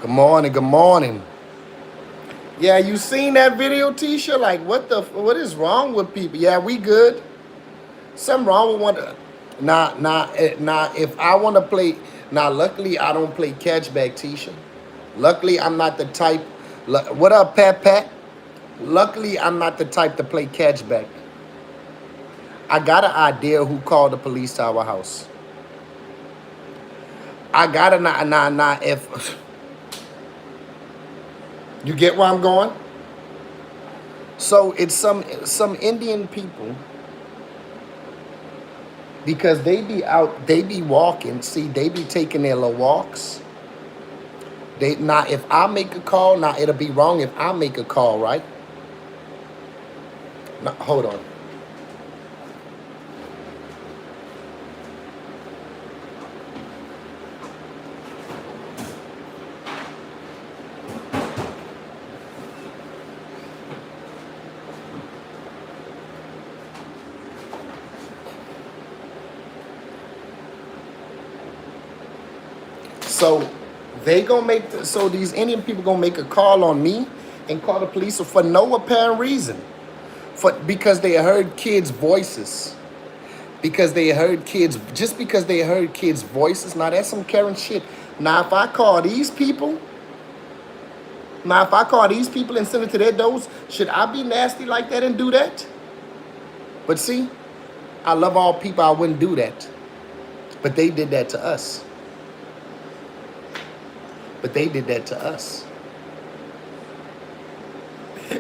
Good morning, good morning. Yeah, you seen that video, Tisha? Like, what is wrong with people? Yeah, we good. Something wrong with one. Nah. If I want to play, luckily I don't play catchback, Tisha. Luckily, I'm not the type. What up, Pat Pat? Luckily, I'm not the type to play catchback. I got an idea who called the police to our house. I got a nah. If you get where I'm going, so it's some Indian people because they be out, they be walking. See, they be taking their little walks. They now, if I make a call, now it'll be wrong if I make a call, right? Now, hold on. So they gonna make so these Indian people gonna make a call on me and call the police for no apparent reason, because they heard kids' voices. Because they heard kids, just because they heard kids' voices. Now that's some Karen shit. Now if I call these people, and send it to their doors, should I be nasty like that and do that? But see, I love all people, I wouldn't do that. But they did that to us.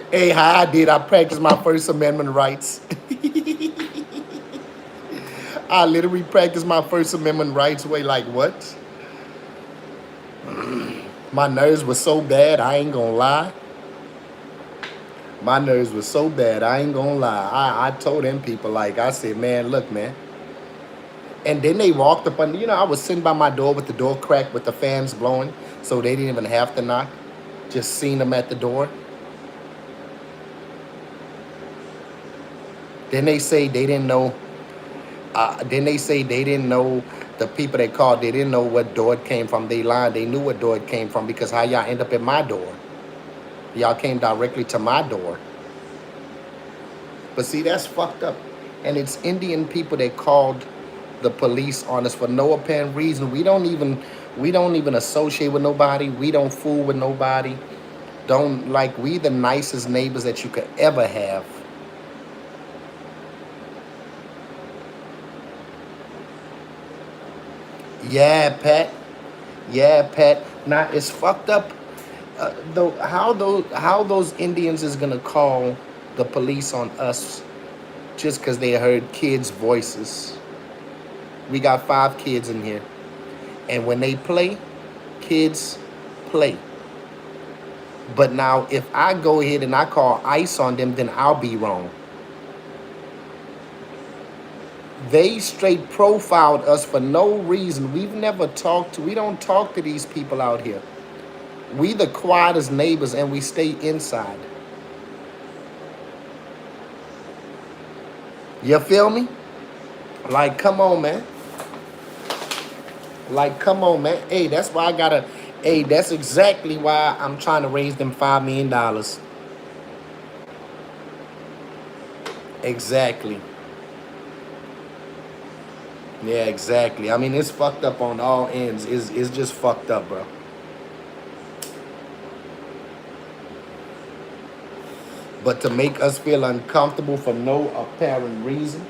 Hey, how I did, I practiced my First Amendment rights. I literally practiced my First Amendment rights way like what? My nerves were so bad, I ain't gonna lie. My nerves were so bad, I ain't gonna lie. I told them people, like, I said, man, look, man. And then they walked up on, I was sitting by my door with the door cracked with the fans blowing, so they didn't even have to knock. Just seen them at the door. Then they say they didn't know. The people they called, they didn't know what door it came from. They lied. They knew what door it came from because how y'all end up at my door? Y'all came directly to my door. But see, that's fucked up. And it's Indian people that called the police on us for no apparent reason. We don't even associate with nobody. We don't fool with nobody. We the nicest neighbors that you could ever have. Yeah, Pat. Yeah, Pat. Now it's fucked up. How those Indians is gonna call the police on us just because they heard kids' voices? We got 5 kids in here, and when they play, kids play. But now, if I go ahead and I call ICE on them, then I'll be wrong. They straight profiled us for no reason. We don't talk to these people out here. We the quietest neighbors and we stay inside. You feel me? Like, come on, man. Hey, that's why that's exactly why I'm trying to raise them $5 million. Exactly. Yeah, exactly. I mean, it's fucked up on all ends. It's just fucked up, bro. But to make us feel uncomfortable for no apparent reason,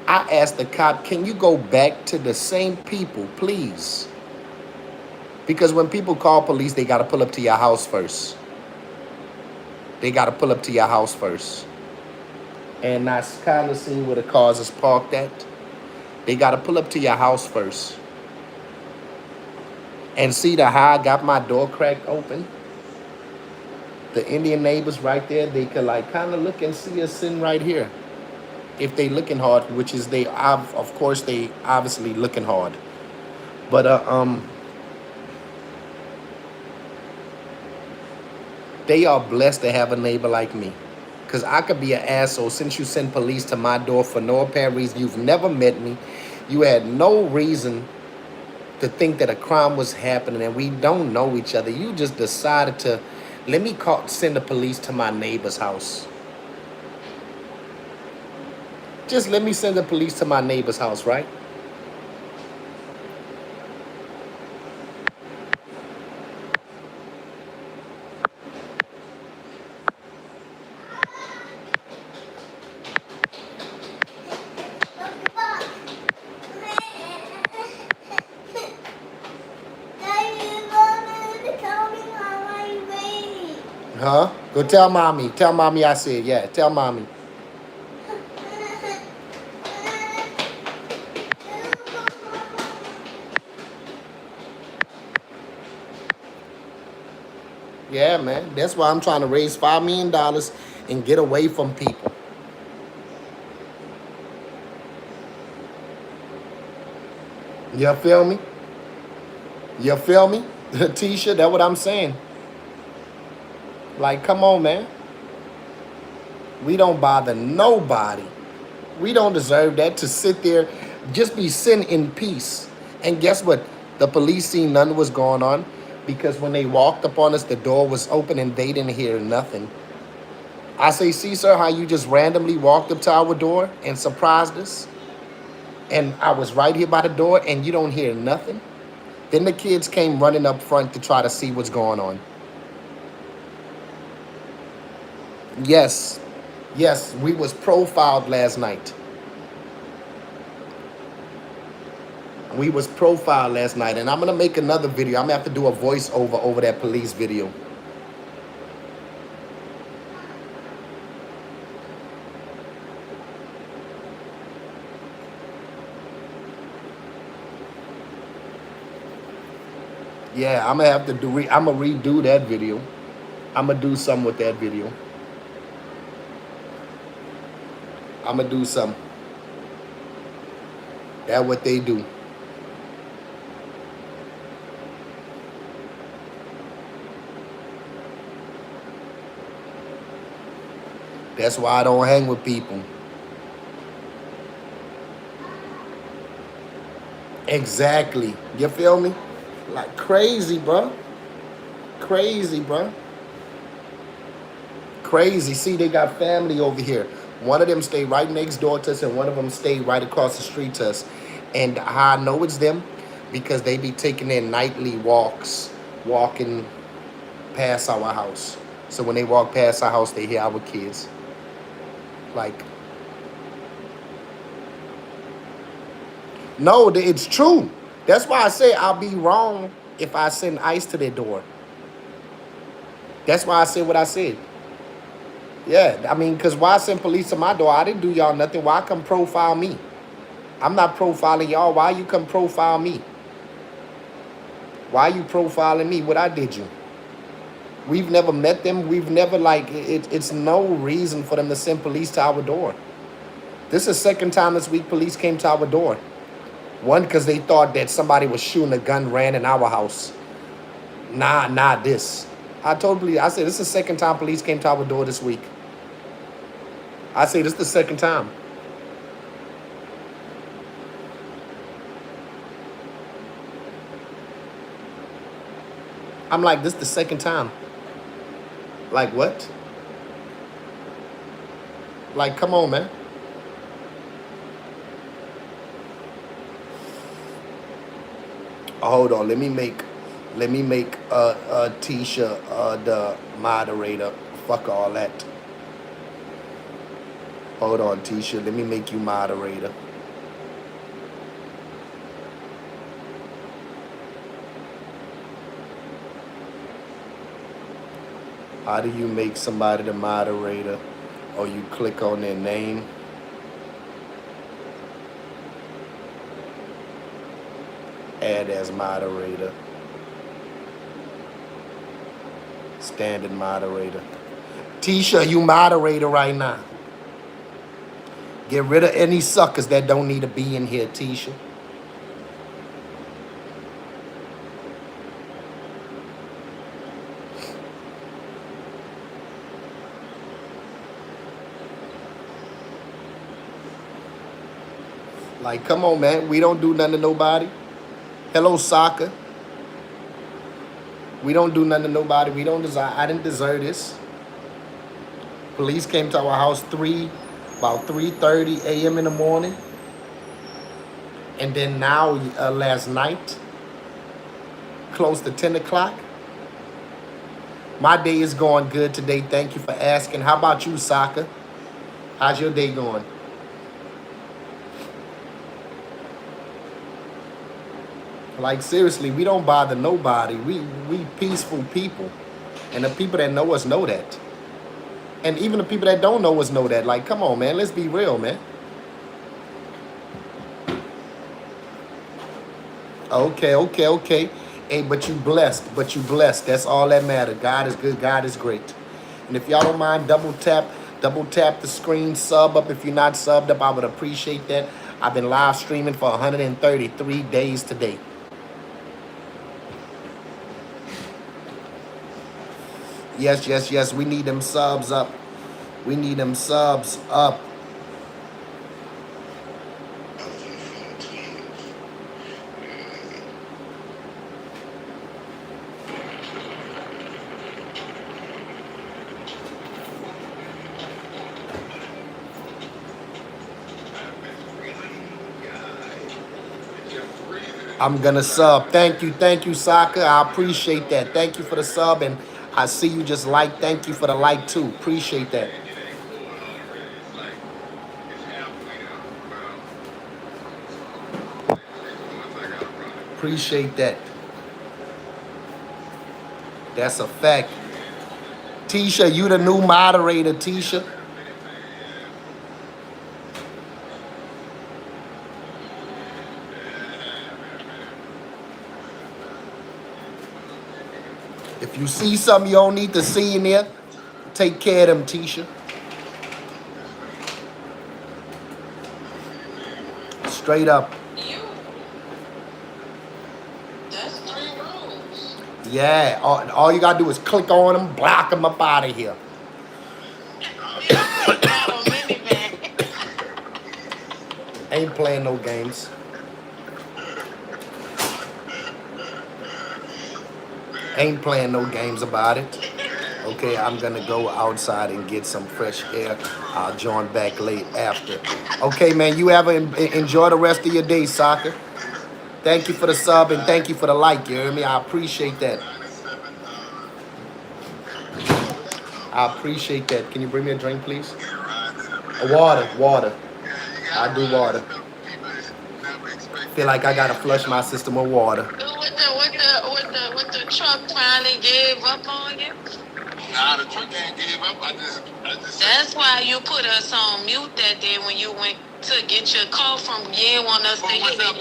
I asked the cop, can you go back to the same people, please? Because when people call police, they got to pull up to your house first. And I kind of seen where the cars is parked at. They got to pull up to your house first. And see how I got my door cracked open? The Indian neighbors right there, they could like kind of look and see us sitting right here. If they looking hard, which is of course they obviously looking hard. But they are blessed to have a neighbor like me. Because I could be an asshole since you send police to my door for no apparent reason. You've never met me. You had no reason to think that a crime was happening and we don't know each other. You just decided to, let me send the police to my neighbor's house. Just let me send the police to my neighbor's house, right? Huh? Go tell mommy. Tell mommy I said, yeah, tell mommy. Yeah, man. That's why I'm trying to raise $5 million and get away from people. You feel me? You feel me? Tisha, that's what I'm saying. Like, come on, man. We don't bother nobody. We don't deserve that, to sit there, just be sitting in peace. And guess what? The police seen none was going on, because when they walked upon us, the door was open and they didn't hear nothing. I say, see, sir, how you just randomly walked up to our door and surprised us? And I was right here by the door and you don't hear nothing? Then the kids came running up front to try to see what's going on. Yes. Yes, we was profiled last night. We was profiled last night. And I'm going to make another video. I'm going to have to do a voiceover over that police video. Yeah, I'm going to have to do, I'm going to redo that video. I'm going to do something with that video. I'm going to do something. That's what they do. That's why I don't hang with people. Exactly. You feel me? Like crazy, bro. Crazy, bro. Crazy. See, they got family over here. One of them stay right next door to us and one of them stay right across the street to us. And how I know it's them? Because they be taking their nightly walks, walking past our house. So when they walk past our house, they hear our kids. Like, no, it's true. That's why I say I'll be wrong if I send ICE to their door. That's why I said what I said. Yeah, I mean, because why send police to my door? I didn't do y'all nothing. Why come profile me? I'm not profiling y'all. Why you come profile me? Why you profiling me? What I did you? We've never met them. We've never, like, it's no reason for them to send police to our door. This is the second time this week police came to our door. One, because they thought that somebody was shooting a gun, ran in our house. Nah, this. I told police, I said, this is the second time police came to our door this week. I say, this is the second time. I'm like, this is the second time. Like, what? Like, come on, man. Hold on, let me make Tisha the moderator. Fuck all that. Hold on, Tisha, let me make you moderator. How do you make somebody the moderator? Or you click on their name. Add as moderator. Standard moderator. Tisha, you moderator right now. Get rid of any suckers that don't need to be in here, Tisha. Like, come on, man. We don't do nothing to nobody. Hello, soccer. We don't do nothing to nobody. We don't desire. I didn't deserve this. Police came to our house about 3:30 a.m. in the morning, and then now last night, close to 10 o'clock. My day is going good today. Thank you for asking. How about you, soccer? How's your day going? Like, seriously, we don't bother nobody. We peaceful people. And the people that know us know that. And even the people that don't know us know that. Like, come on, man. Let's be real, man. Okay. Hey, but you blessed. That's all that matters. God is good. God is great. And if y'all don't mind, double tap the screen, sub up. If you're not subbed up, I would appreciate that. I've been live streaming for 133 days today. Yes. We need them subs up. We need them subs up. I'm gonna sub. Thank you, soccer. I appreciate that. Thank you for the sub, and I see you just like. Thank you for the like too. Appreciate that. Appreciate that. That's a fact. Tisha, you the new moderator, Tisha. If you see something you don't need to see in there, take care of them, Tisha. Straight up. That's 3 rules. Yeah, all you gotta do is click on them, block them up out of here. Ain't playing no games. Ain't playing no games about it. Okay, I'm gonna go outside and get some fresh air. I'll join back late after. Okay, man, you ever enjoy the rest of your day, soccer. Thank you for the sub and thank you for the like, you hear me? I appreciate that. I appreciate that. Can you bring me a drink, please? Water. I do water. Feel like I gotta flush my system with water. What the truck finally gave up on you? Nah, the truck ain't gave up. I just That's why you put us on mute that day when you went to get your call from. You didn't want us to hear that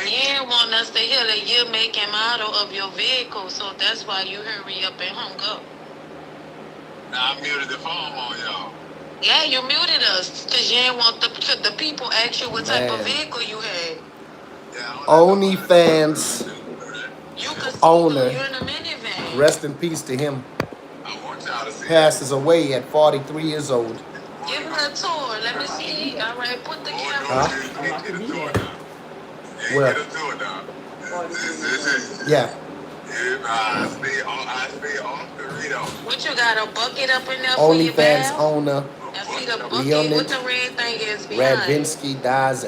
you didn't want us to hear the year, make, and model of your vehicle. So that's why you hurry up and hung up. Nah, I muted the phone on y'all. Yeah, you muted us because you didn't want the people ask you what type of vehicle you had. Yeah, OnlyFans owner. You're in a minivan. Rest in peace to him. I want y'all to see. Passes away at 43 years old. Give her a tour. Let me see. All right, put the camera. Huh? Get a tour now. Where? Get a tour now. Yeah. I stay off the radar. What you got, a bucket up in there for your OnlyFans bath? owner I see the bucket. Leonid What the red thing is behind? Radvinsky dies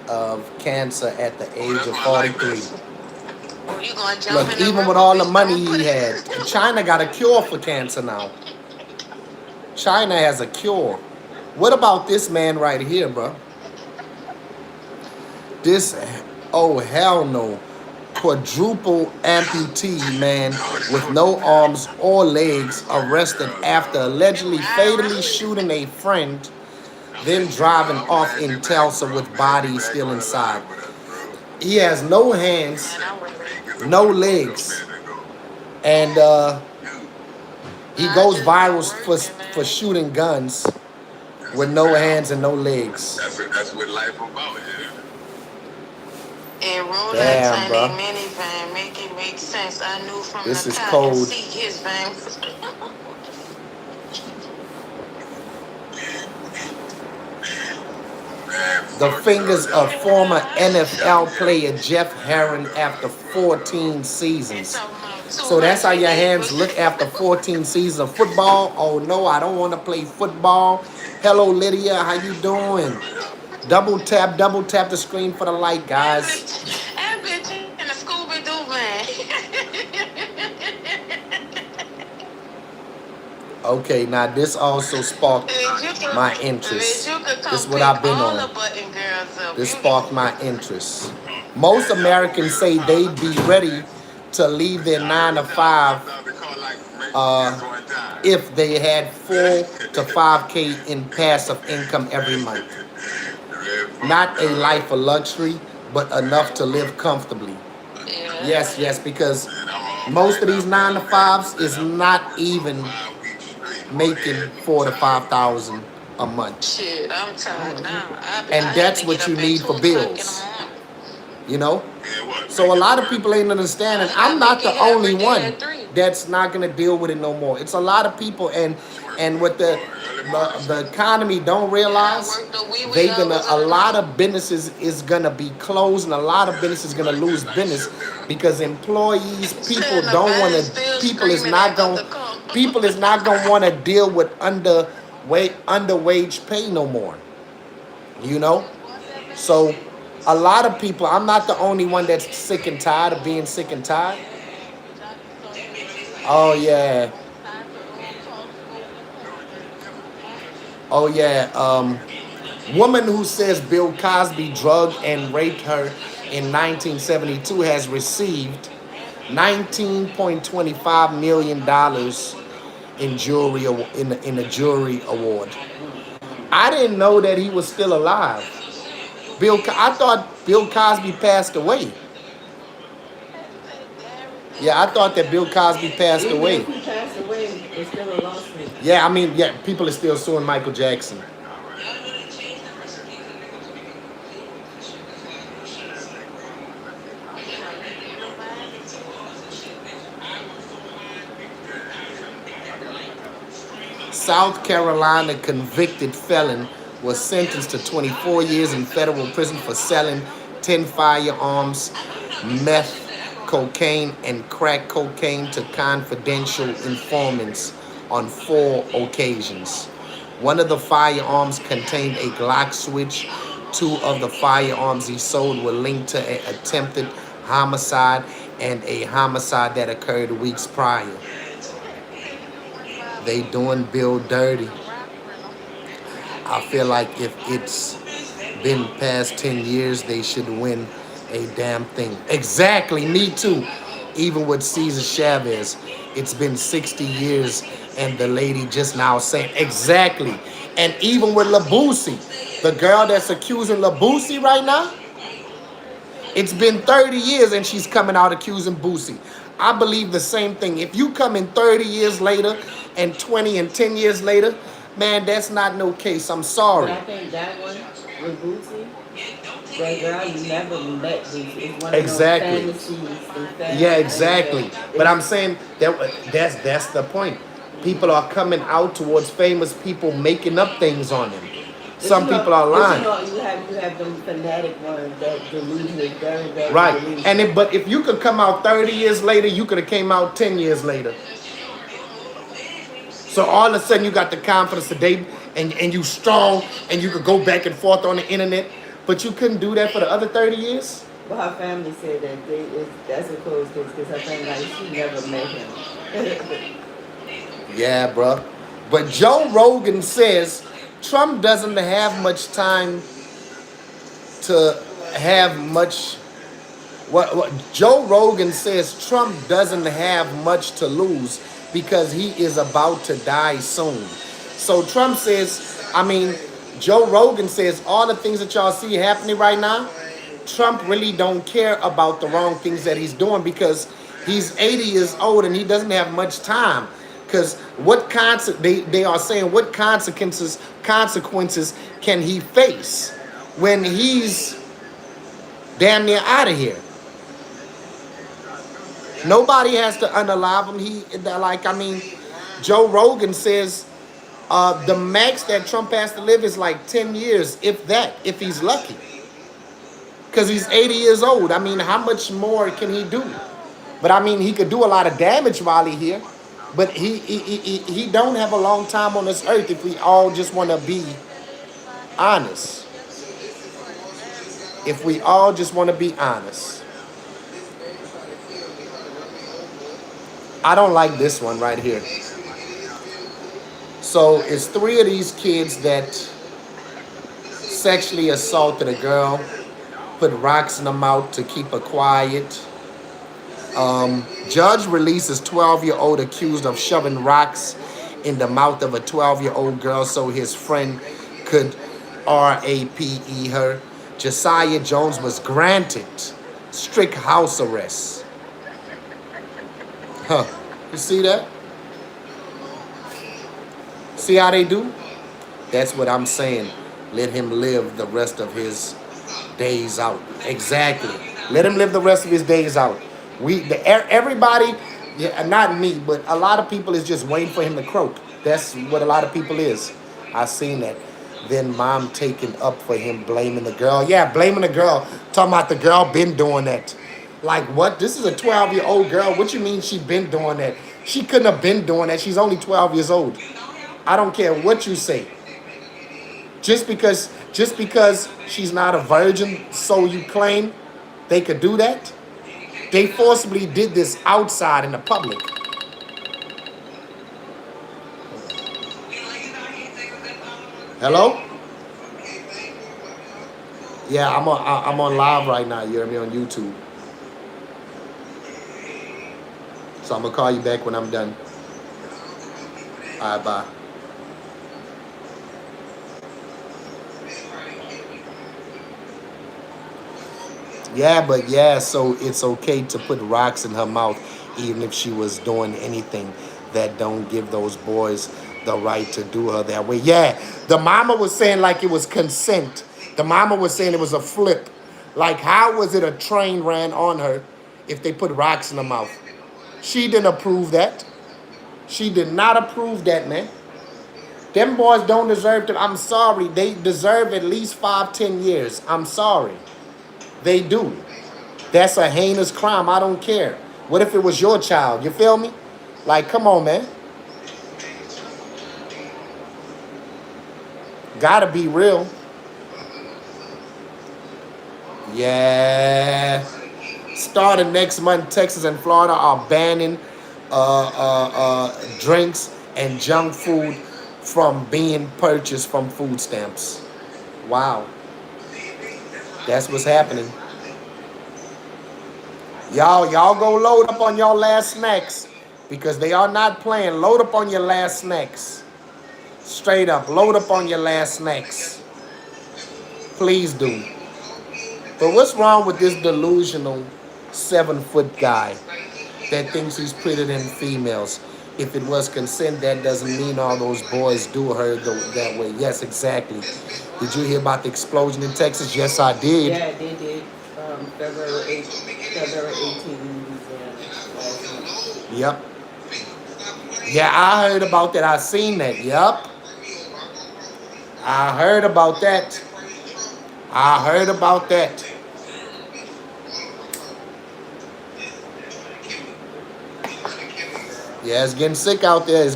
of cancer at the age of 43. Oh, you gonna jump Look, in the even river, with all the bitch, money don't put he it- had, China got a cure for cancer now. China has a cure. What about this man right here, bro? This, oh hell no. Quadruple amputee man with no arms or legs arrested after allegedly fatally shooting a friend, then driving off in Tulsa with body still inside. He has no hands, no legs, and he goes viral for shooting guns with no hands and no legs. That's what life about, yeah. And roll Damn, that bro. tiny minivan, make it make sense. I knew from This the is car cold. and see his van. Man, The fingers of former NFL player Jeff Herron after 14 seasons. So that's how your hands look after 14 seasons of football. Oh no, I don't want to play football. Hello Lydia, how you doing? Double tap the screen for the light, guys. That bitch in the Scooby Doo van. Okay, now this also sparked my interest. This is what I've been on. This sparked my interest. Most Americans say they'd be ready to leave their 9 to 5 if they had 4 to 5K in passive income every month. Not a life of luxury, but enough to live comfortably. Yes, because most of these 9 to 5s is not even making 4 to 5,000 a month. Shit, I'm tired now. And that's what you need for bills. You know? So a lot of people ain't understanding. I'm not the only one that's not gonna deal with it no more. It's a lot of people, and what the economy don't realize, a lot of businesses is gonna be closed, and a lot of businesses gonna lose business because employees, people is not gonna want to deal with underwage pay no more. You know? So a lot of people, I'm not the only one that's sick and tired of being sick and tired. Oh yeah. Woman who says Bill Cosby drugged and raped her in 1972 has received $19.25 million in a jury award. I didn't know that he was still alive. I thought Bill Cosby passed away. Yeah, I thought that Bill Cosby passed away. If he passed away, it's still a lawsuit. Yeah, I mean, yeah, people are still suing Michael Jackson. South Carolina convicted felon was sentenced to 24 years in federal prison for selling 10 firearms, meth, cocaine, and crack cocaine to confidential informants on 4 occasions. One of the firearms contained a Glock switch. 2 of the firearms he sold were linked to an attempted homicide and a homicide that occurred weeks prior. They doing Bill dirty. I feel like if it's been past 10 years, they should win a damn thing. Exactly, me too. Even with Cesar Chavez, it's been 60 years, and the lady just now saying exactly. And even with LaBoosie, the girl that's accusing LaBoosie right now, it's been 30 years and she's coming out accusing Boosie. I believe the same thing. If you come in 30 years later and 20 and 10 years later, man, that's not no case. I'm sorry. But I think that one with Boosie, that girl you never met Boosie. It's one of Exactly. those fantasies. Yeah, exactly. But I'm saying that's the point. People are coming out towards famous people making up things on them. Some people are lying. You have them fanatic ones that delusion is very, very Right. delusional. But if you could come out 30 years later, you could have came out 10 years later. So all of a sudden you got the confidence today and you strong and you could go back and forth on the internet, but you couldn't do that for the other 30 years? But her family said that that's a closed case because her family, like, she never met him. Yeah, bro. But Joe Rogan says Trump doesn't have much time to have much. What Joe Rogan says, Trump doesn't have much to lose because he is about to die soon. So Trump says, Joe Rogan says all the things that y'all see happening right now, Trump really don't care about the wrong things that he's doing because he's 80 years old and he doesn't have much time. Because they are saying what consequences can he face when he's damn near out of here? Nobody has to unalive him. Joe Rogan says The max that Trump has to live is like 10 years, if that, if he's lucky. Because he's 80 years old. I mean, how much more can he do? But I mean, he could do a lot of damage while he's here. But he don't have a long time on this earth if we all just want to be honest. If we all just want to be honest. I don't like this one right here. So it's 3 of these kids that sexually assaulted a girl, put rocks in her mouth to keep her quiet. Judge releases 12-year-old accused of shoving rocks in the mouth of a 12-year-old girl so his friend could RAPE her. Josiah Jones was granted strict house arrest. Huh. You see that? See how they do? That's what I'm saying. Let him live the rest of his days out. Exactly. Let him live the rest of his days out. Everybody, yeah, not me, but a lot of people is just waiting for him to croak. That's what a lot of people is. I seen that. Then mom taking up for him, blaming the girl. Yeah, blaming the girl. Talking about the girl been doing that. Like what? This is a 12-year-old girl. What you mean she been doing that? She couldn't have been doing that. She's only 12 years old. I don't care what you say. Just because she's not a virgin, so you claim they could do that? They forcibly did this outside in the public. Hello? Yeah, I'm on live right now. You hear me on YouTube. So I'm gonna call you back when I'm done. All right, bye. Yeah, but yeah, so it's okay to put rocks in her mouth even if she was doing anything that don't give those boys the right to do her that way. Yeah, the mama was saying like it was consent. The mama was saying it was a flip. Like how was it a train ran on her if they put rocks in her mouth? She didn't approve that. She did not approve that, man. Them boys don't deserve to. I'm sorry. They deserve at least 5-10 years. I'm sorry. They do. That's a heinous crime. I don't care. What if it was your child? You feel me? Like, come on, man. Gotta be real. Yeah. Starting next month, Texas and Florida are banning drinks and junk food from being purchased from food stamps. Wow. That's what's happening. Y'all go load up on your last snacks because they are not playing. Load up on your last snacks. Straight up, load up on your last snacks. Please do. But what's wrong with this delusional 7-foot guy that thinks he's prettier than females? If it was consent, that doesn't mean all those boys do her that way. Yes, exactly. Did you hear about the explosion in Texas? Yes, I did. Yeah, they did. February 18th. Yep. Yeah, I heard about that. I seen that. Yep. I heard about that. I heard about that. Yeah, it's getting sick out there. It's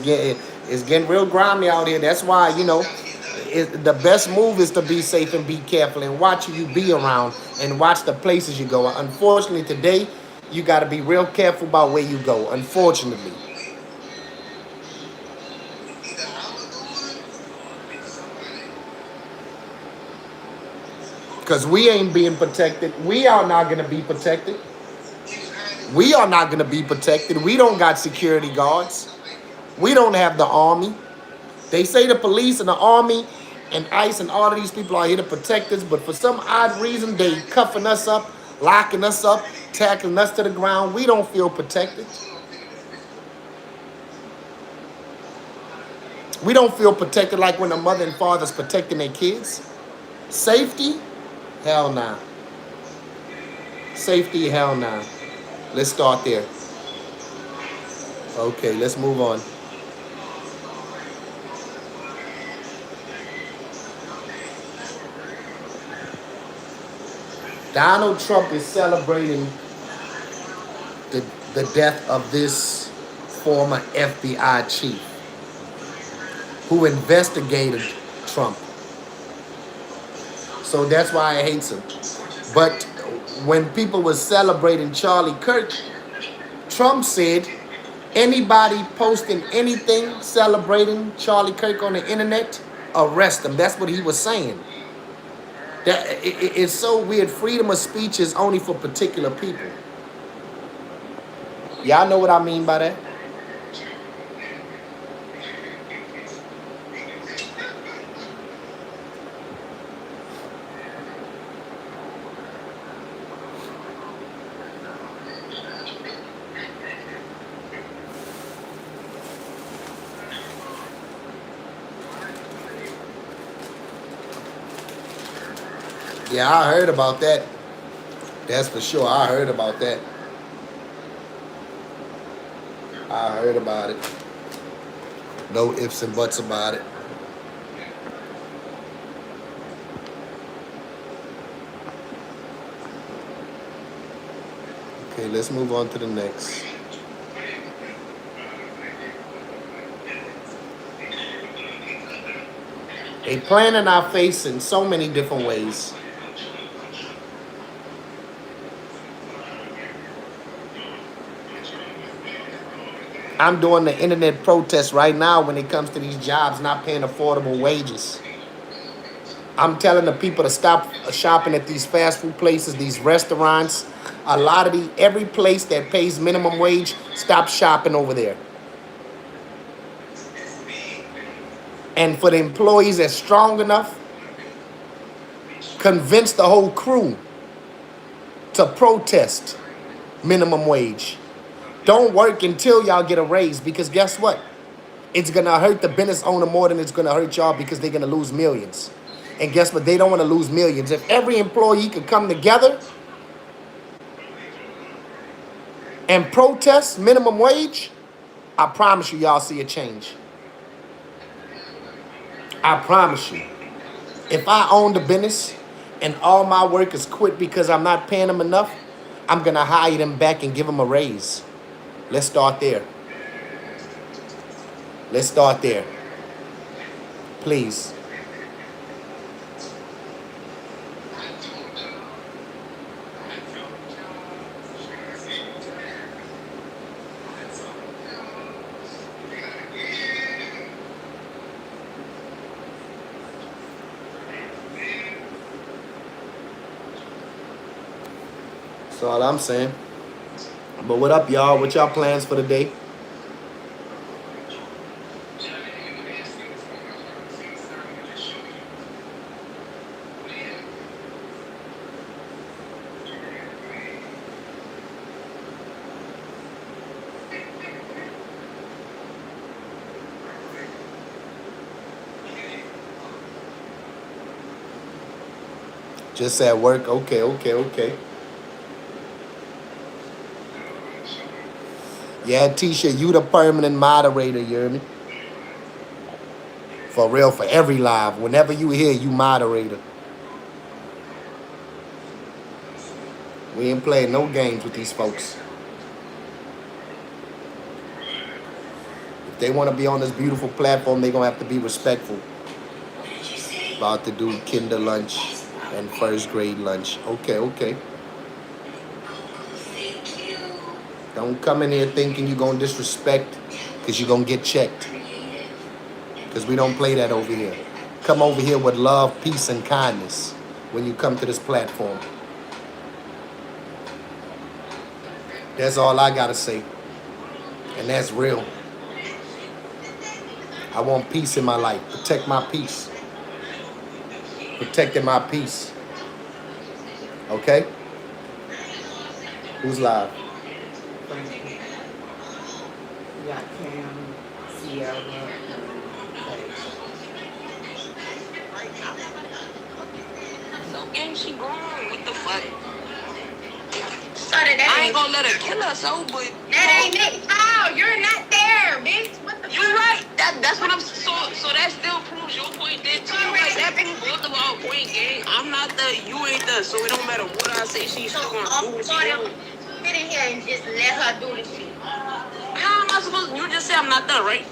getting real grimy out here. That's why, you know, the best move is to be safe and be careful and watch who you be around and watch the places you go. Unfortunately, today, you got to be real careful about where you go, unfortunately. Because we ain't being protected. We are not going to be protected. We are not going to be protected. We don't got security guards. We don't have the army. They say the police and the army and ICE and all of these people are here to protect us, but for some odd reason, they cuffing us up, locking us up, tackling us to the ground. We don't feel protected. We don't feel protected like when a mother and father's protecting their kids. Safety? Hell nah. Safety? Hell nah. Let's start there. Okay, let's move on. Donald Trump is celebrating the, the death of this former FBI chief who investigated Trump. So that's why I hate him. But when people were celebrating Charlie Kirk, Trump said anybody posting anything celebrating Charlie Kirk on the internet, arrest them. That's what he was saying. It's so weird. Freedom of speech is only for particular people. Y'all know what I mean by that? Yeah, I heard about that. That's for sure. I heard about that. I heard about it. No ifs and buts about it. Okay, let's move on to the next. They playing in our face in so many different ways. I'm doing the internet protest right now when it comes to these jobs not paying affordable wages. I'm telling the people to stop shopping at these fast food places, these restaurants. A lot of every place that pays minimum wage, stop shopping over there. And for the employees that's strong enough, convince the whole crew to protest minimum wage. Don't work until y'all get a raise, because guess what? It's going to hurt the business owner more than it's going to hurt y'all, because they're going to lose millions. And guess what? They don't want to lose millions. If every employee could come together and protest minimum wage, I promise you, y'all see a change. I promise you. If I own the business and all my workers quit because I'm not paying them enough, I'm going to hire them back and give them a raise. Let's start there. Let's start there. Please. That's all I'm saying. But what up, y'all? What y'all plans for the day? Just at work. Okay. Yeah, Tisha, you the permanent moderator, you hear me? For real, for every live. Whenever you here, you moderator. We ain't playing no games with these folks. If they want to be on this beautiful platform, they're going to have to be respectful. About to do kinder lunch and first grade lunch. Okay. Don't come in here thinking you're going to disrespect, because you're going to get checked. Because we don't play that over here. Come over here with love, peace, and kindness when you come to this platform. That's all I got to say. And that's real. I want peace in my life. Protect my peace. Protecting my peace. Okay? Who's live? You got Cam, Sierra, So gang, she grown. What the fuck? Started that. I ain't gonna let her kill us, but That ain't it. Oh, you're not there, bitch. What the you fuck? right. That's what I'm so that still proves your point there too. Like that proves both of our point, gang. I'm not the, you ain't the, so it don't matter what I say. She's still gonna do what she do. Sit in here and just let her do the shit. How am I supposed? You just say I'm not done, right?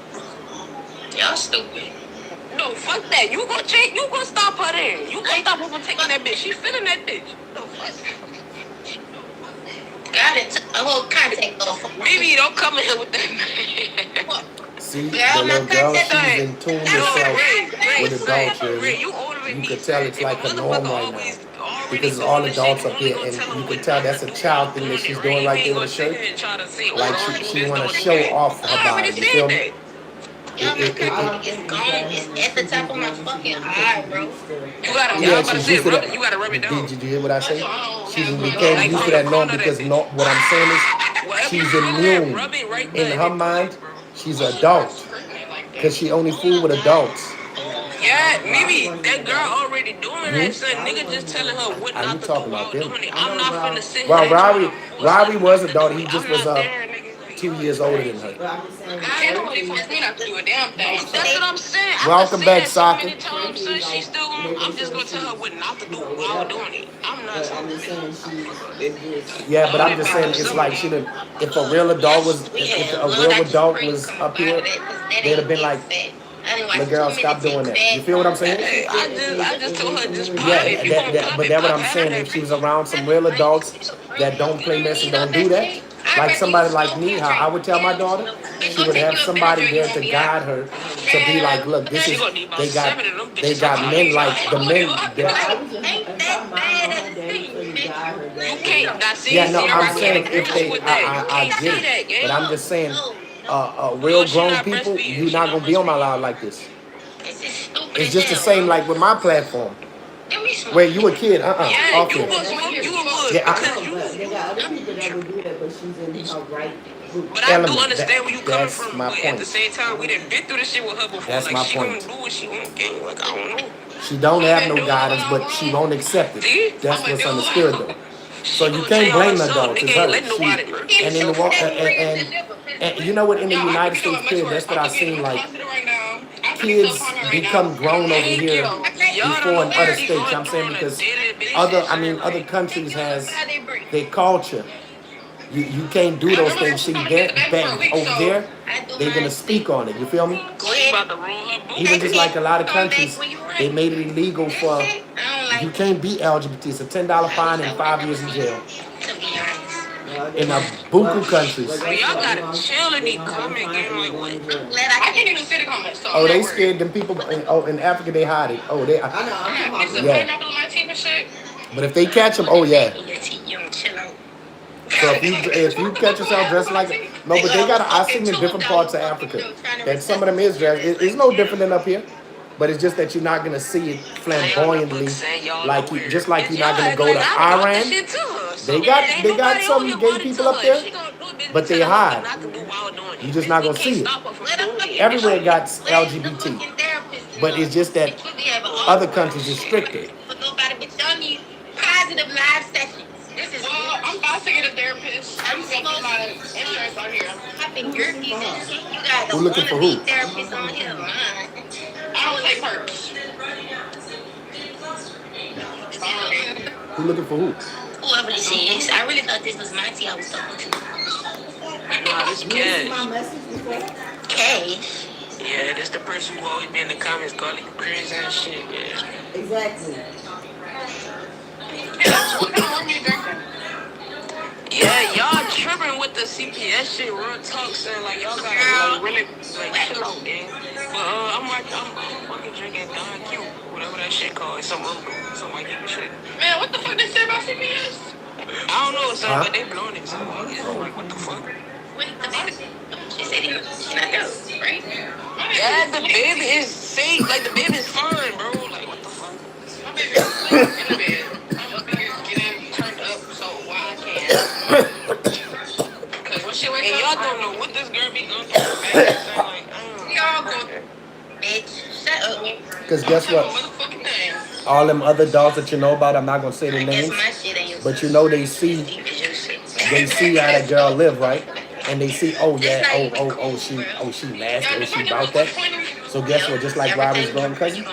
Y'all stupid. No, fuck that. You gonna change? You gonna stop her then? You gonna stop her from taking that bitch? She feeling that bitch. No fuck. Got it. A whole contact off. Maybe don't come in here with that man. See, the little girl, she's in tune herself with adults. You could tell it's like a norm right now. Because all adults up here, and you can tell that's a child thing that she's doing right there with the shirt. Like she want to show off her body. You feel me? It's at the top of my fucking eye, bro. You gotta, yeah, she's used to that. You gotta rub it down. Did you hear what I say? She's became used to that norm because what I'm saying is she's immune. In her mind, she's an adult. Because she only fool with adults. Yeah, maybe that girl already doing that, son. Nigga just telling her what not to do while doing it. I'm not finna sit here. Well, Robbie was a daughter. He just was 2 years older than her. Can't nobody force me not to do a damn thing. That's what I'm saying. Welcome back, Saka. She's still gonna, I'm just gonna tell her what not to do while doing it. I'm not saying yeah, but I'm just saying it's like she done. If a real adult was, if a real adult was up here, they'd have been like, the girl, stop doing that. You feel what I'm saying? I just told her just but that's what I'm saying. If she was around some real adults that don't play mess and don't do that, like somebody like me, how I would tell my daughter, she would have somebody there to guide her to be like, look, this is they got men like the men yeah, no, I'm saying if they I get it, but I'm just saying real grown people, you're not gonna be on my live like this. It's just the same like with my platform. Where you a kid, off here. They got other people that would do that, but she's in her right group. But I do understand where you coming from. But at the same time, we done been through this shit with her before. That's like my she point. gonna do what she want, gang. Like I don't know. She don't have no guidance, but she won't accept it. That's what's understood though. So you can't blame the adults. It's her. And in the and you know what? In the United States, kid, that's what I seen. Like kids become grown over here before in other states. I'm saying because other countries has their culture. You can't do those things. See, back over there, they're gonna speak on it. You feel me? Even just like a lot of countries, they made it illegal for you can't be LGBT. It's a $10 fine and 5 years in jail. In a buku countries. Y'all gotta chill in these comments, like what? I can't even see the comments. Oh, they scared them people. In Africa they hide it. Oh, they. Yeah. But if they catch them, oh yeah. So if you catch yourself dressed like no, but they got. I seen in different parts of Africa that some of them is dressed. It's no different than up here. But it's just that you're not gonna see it flamboyantly, like just like you're not gonna go to Iran. They got some gay people up there, but they hide. You're just not gonna see it. Everywhere got LGBT, but it's just that other countries is stricter. Positive live sessions. This is I'm about to get a therapist. I'm going to get my insurance on here. I think you're decent. You guys who looking for who? Therapist on here. I don't take perks. Who looking for who? Whoever this is. I really thought this was my tea I was talking to. Nah, this Cash. Cash? Yeah, this the person who always be in the comments calling you crazy and shit. Yeah. Exactly. Yeah, y'all tripping with the CPS shit, real talk, saying like y'all gotta really chill out, gang. But I'm fucking drinking Don Q, whatever that shit called. It's some like that shit. Man, what the fuck they say about CPS? I don't know, son, but they blowing it. So like, what the fuck? What the baby? She said it's not dope, right? Yeah, the baby is safe. Like the baby is fine, bro. Like what the fuck? My baby is in the bed. And y'all don't know what this girl be going through. Y'all go, bitch. Shut up. Because guess what? All them other dogs that you know about, I'm not gonna say their names, but you know they see how that girl live, right? and they see, oh yeah, she nasty, oh she about that. So guess what? Just like Robbie's growing cousin,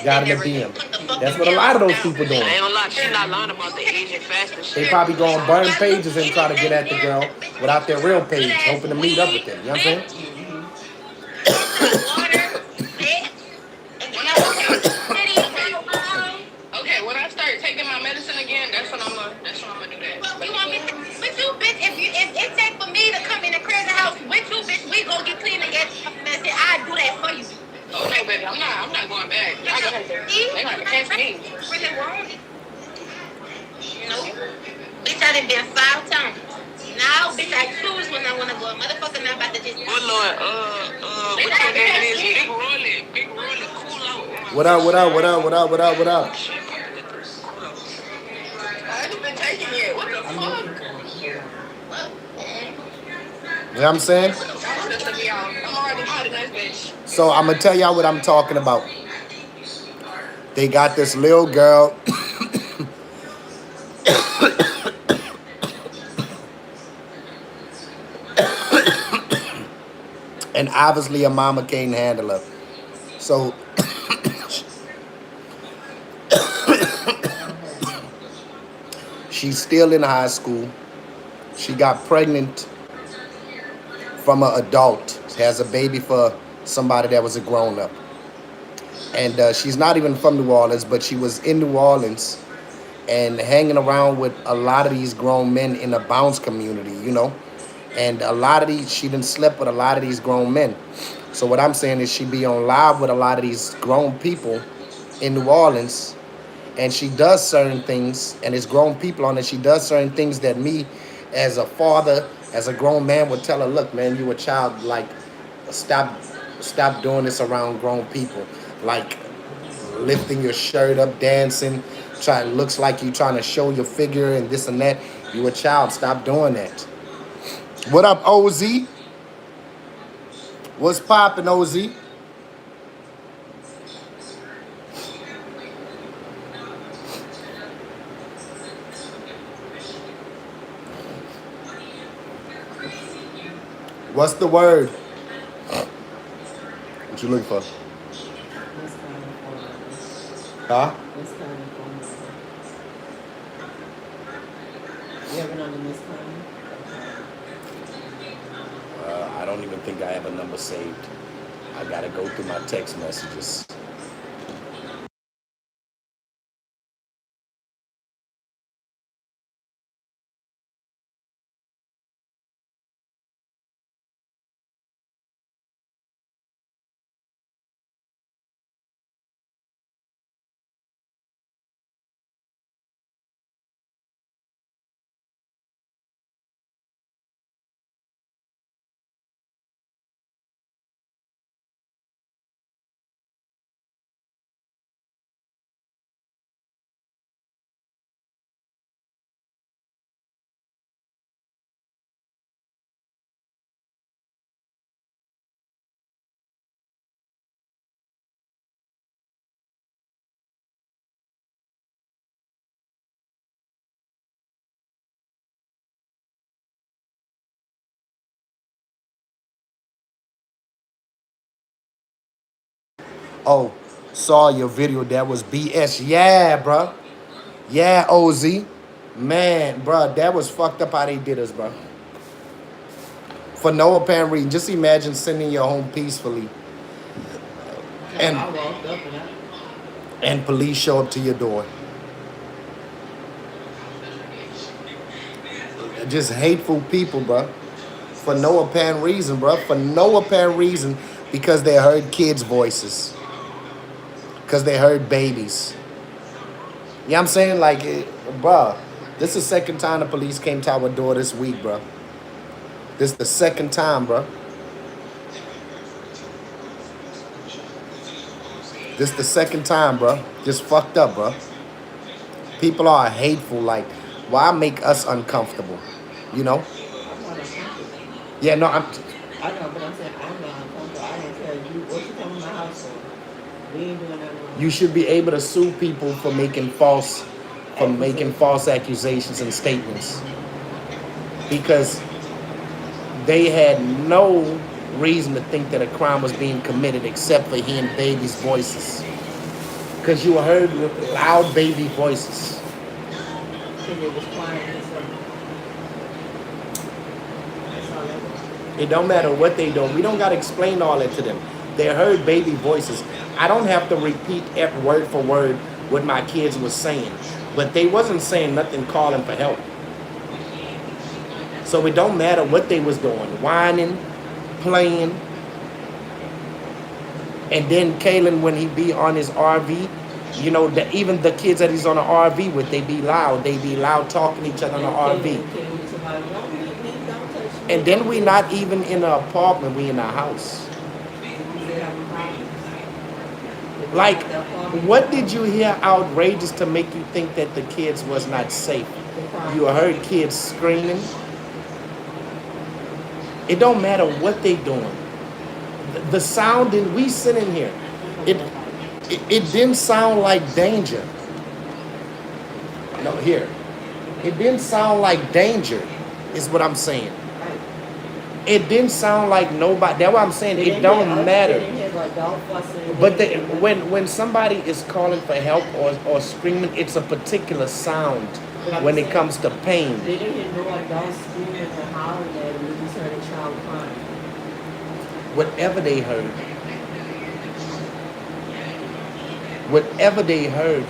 got in the DM. That's what a lot of those people doing. I ain't gonna lie, she not lying about the aging faster shit. They probably go on burn pages and try to get at the girl without their real page, hoping to meet up with them. You know what I'm saying? Okay, when I start taking my medicine again, that's when I'm gonna do that. But you want me to, with you, bitch, if it take for me to come in the crazy house with you, bitch, we go get clean and get medicine. I do that for you. Oh no, baby, I'm not going back. They gonna catch me. Really wrong. You know? Bitch, I done been 5 times. Now, bitch, I choose when I wanna go. Motherfucker not about to just. Good Lord, what your name is? Big Rolly, cool out. What up? I ain't been taking it. What the fuck? You know what I'm saying? I'm already out of that bitch. So I'm gonna tell y'all what I'm talking about. They got this little girl. And obviously a mama can't handle her. So she's still in high school. She got pregnant from an adult. She has a baby for somebody that was a grown-up. And she's not even from New Orleans, but she was in New Orleans and hanging around with a lot of these grown men in the bounce community, you know. And a lot of these, she done slept with a lot of these grown men. So what I'm saying is she be on live with a lot of these grown people in New Orleans, and she does certain things, and it's grown people on it. She does certain things that me, as a father, as a grown man, would tell her, look, man, you a child, like, stop doing this around grown people. Like, lifting your shirt up, dancing, looks like you trying to show your figure and this and that. You a child, stop doing that. What up, OZ? What's poppin', OZ? What's the word? What you looking for? Huh? You ever know the Miss Connie? I don't even think I have a number saved. I gotta go through my text messages. Oh, saw your video. That was BS. Yeah, bro. Yeah, OZ. Man, bro, that was fucked up how they did us, bro. For no apparent reason. Just imagine sending you home peacefully I walked up and police show up to your door. Just hateful people, bro. For no apparent reason, bro. For no apparent reason, because they heard kids' voices. Because they heard babies. You know what I'm saying? Like, bro, this is the second time the police came to our door this week, bro. This is the second time, bro. This is the second time, bro. Just fucked up, bro. People are hateful. Like, why make us uncomfortable? You know? Yeah, no, I know, but I'm saying I'm not uncomfortable. I didn't tell you what you come in my house for. We ain't doing that. You should be able to sue people for making false accusations and statements. Because They had no reason to think that a crime was being committed except for hearing babies' voices. Because you heard loud baby voices. Because it was quiet and stuff. That's all that was. It don't matter what they do. We don't got to explain all that to them. They heard baby voices. I don't have to repeat every word for word what my kids was saying. But they wasn't saying nothing calling for help. So it don't matter what they was doing. Whining, playing. And then Kalen, when he be on his RV, you know, even the kids that he's on the RV with, they be loud. They be loud talking to each other on the RV. And then we not even in an apartment, we in a house. Like, what did you hear outrageous to make you think that the kids was not safe? You heard kids screaming. It don't matter what they doing. The sound, and we sitting here, it didn't sound like danger. No, here. It didn't sound like danger, is what I'm saying. It didn't sound like nobody. That's what I'm saying. It don't matter. But when somebody is calling for help or screaming, it's a particular sound when it comes to pain. They didn't hear no adults screaming or hollering at them. They just heard a child crying. Whatever they heard,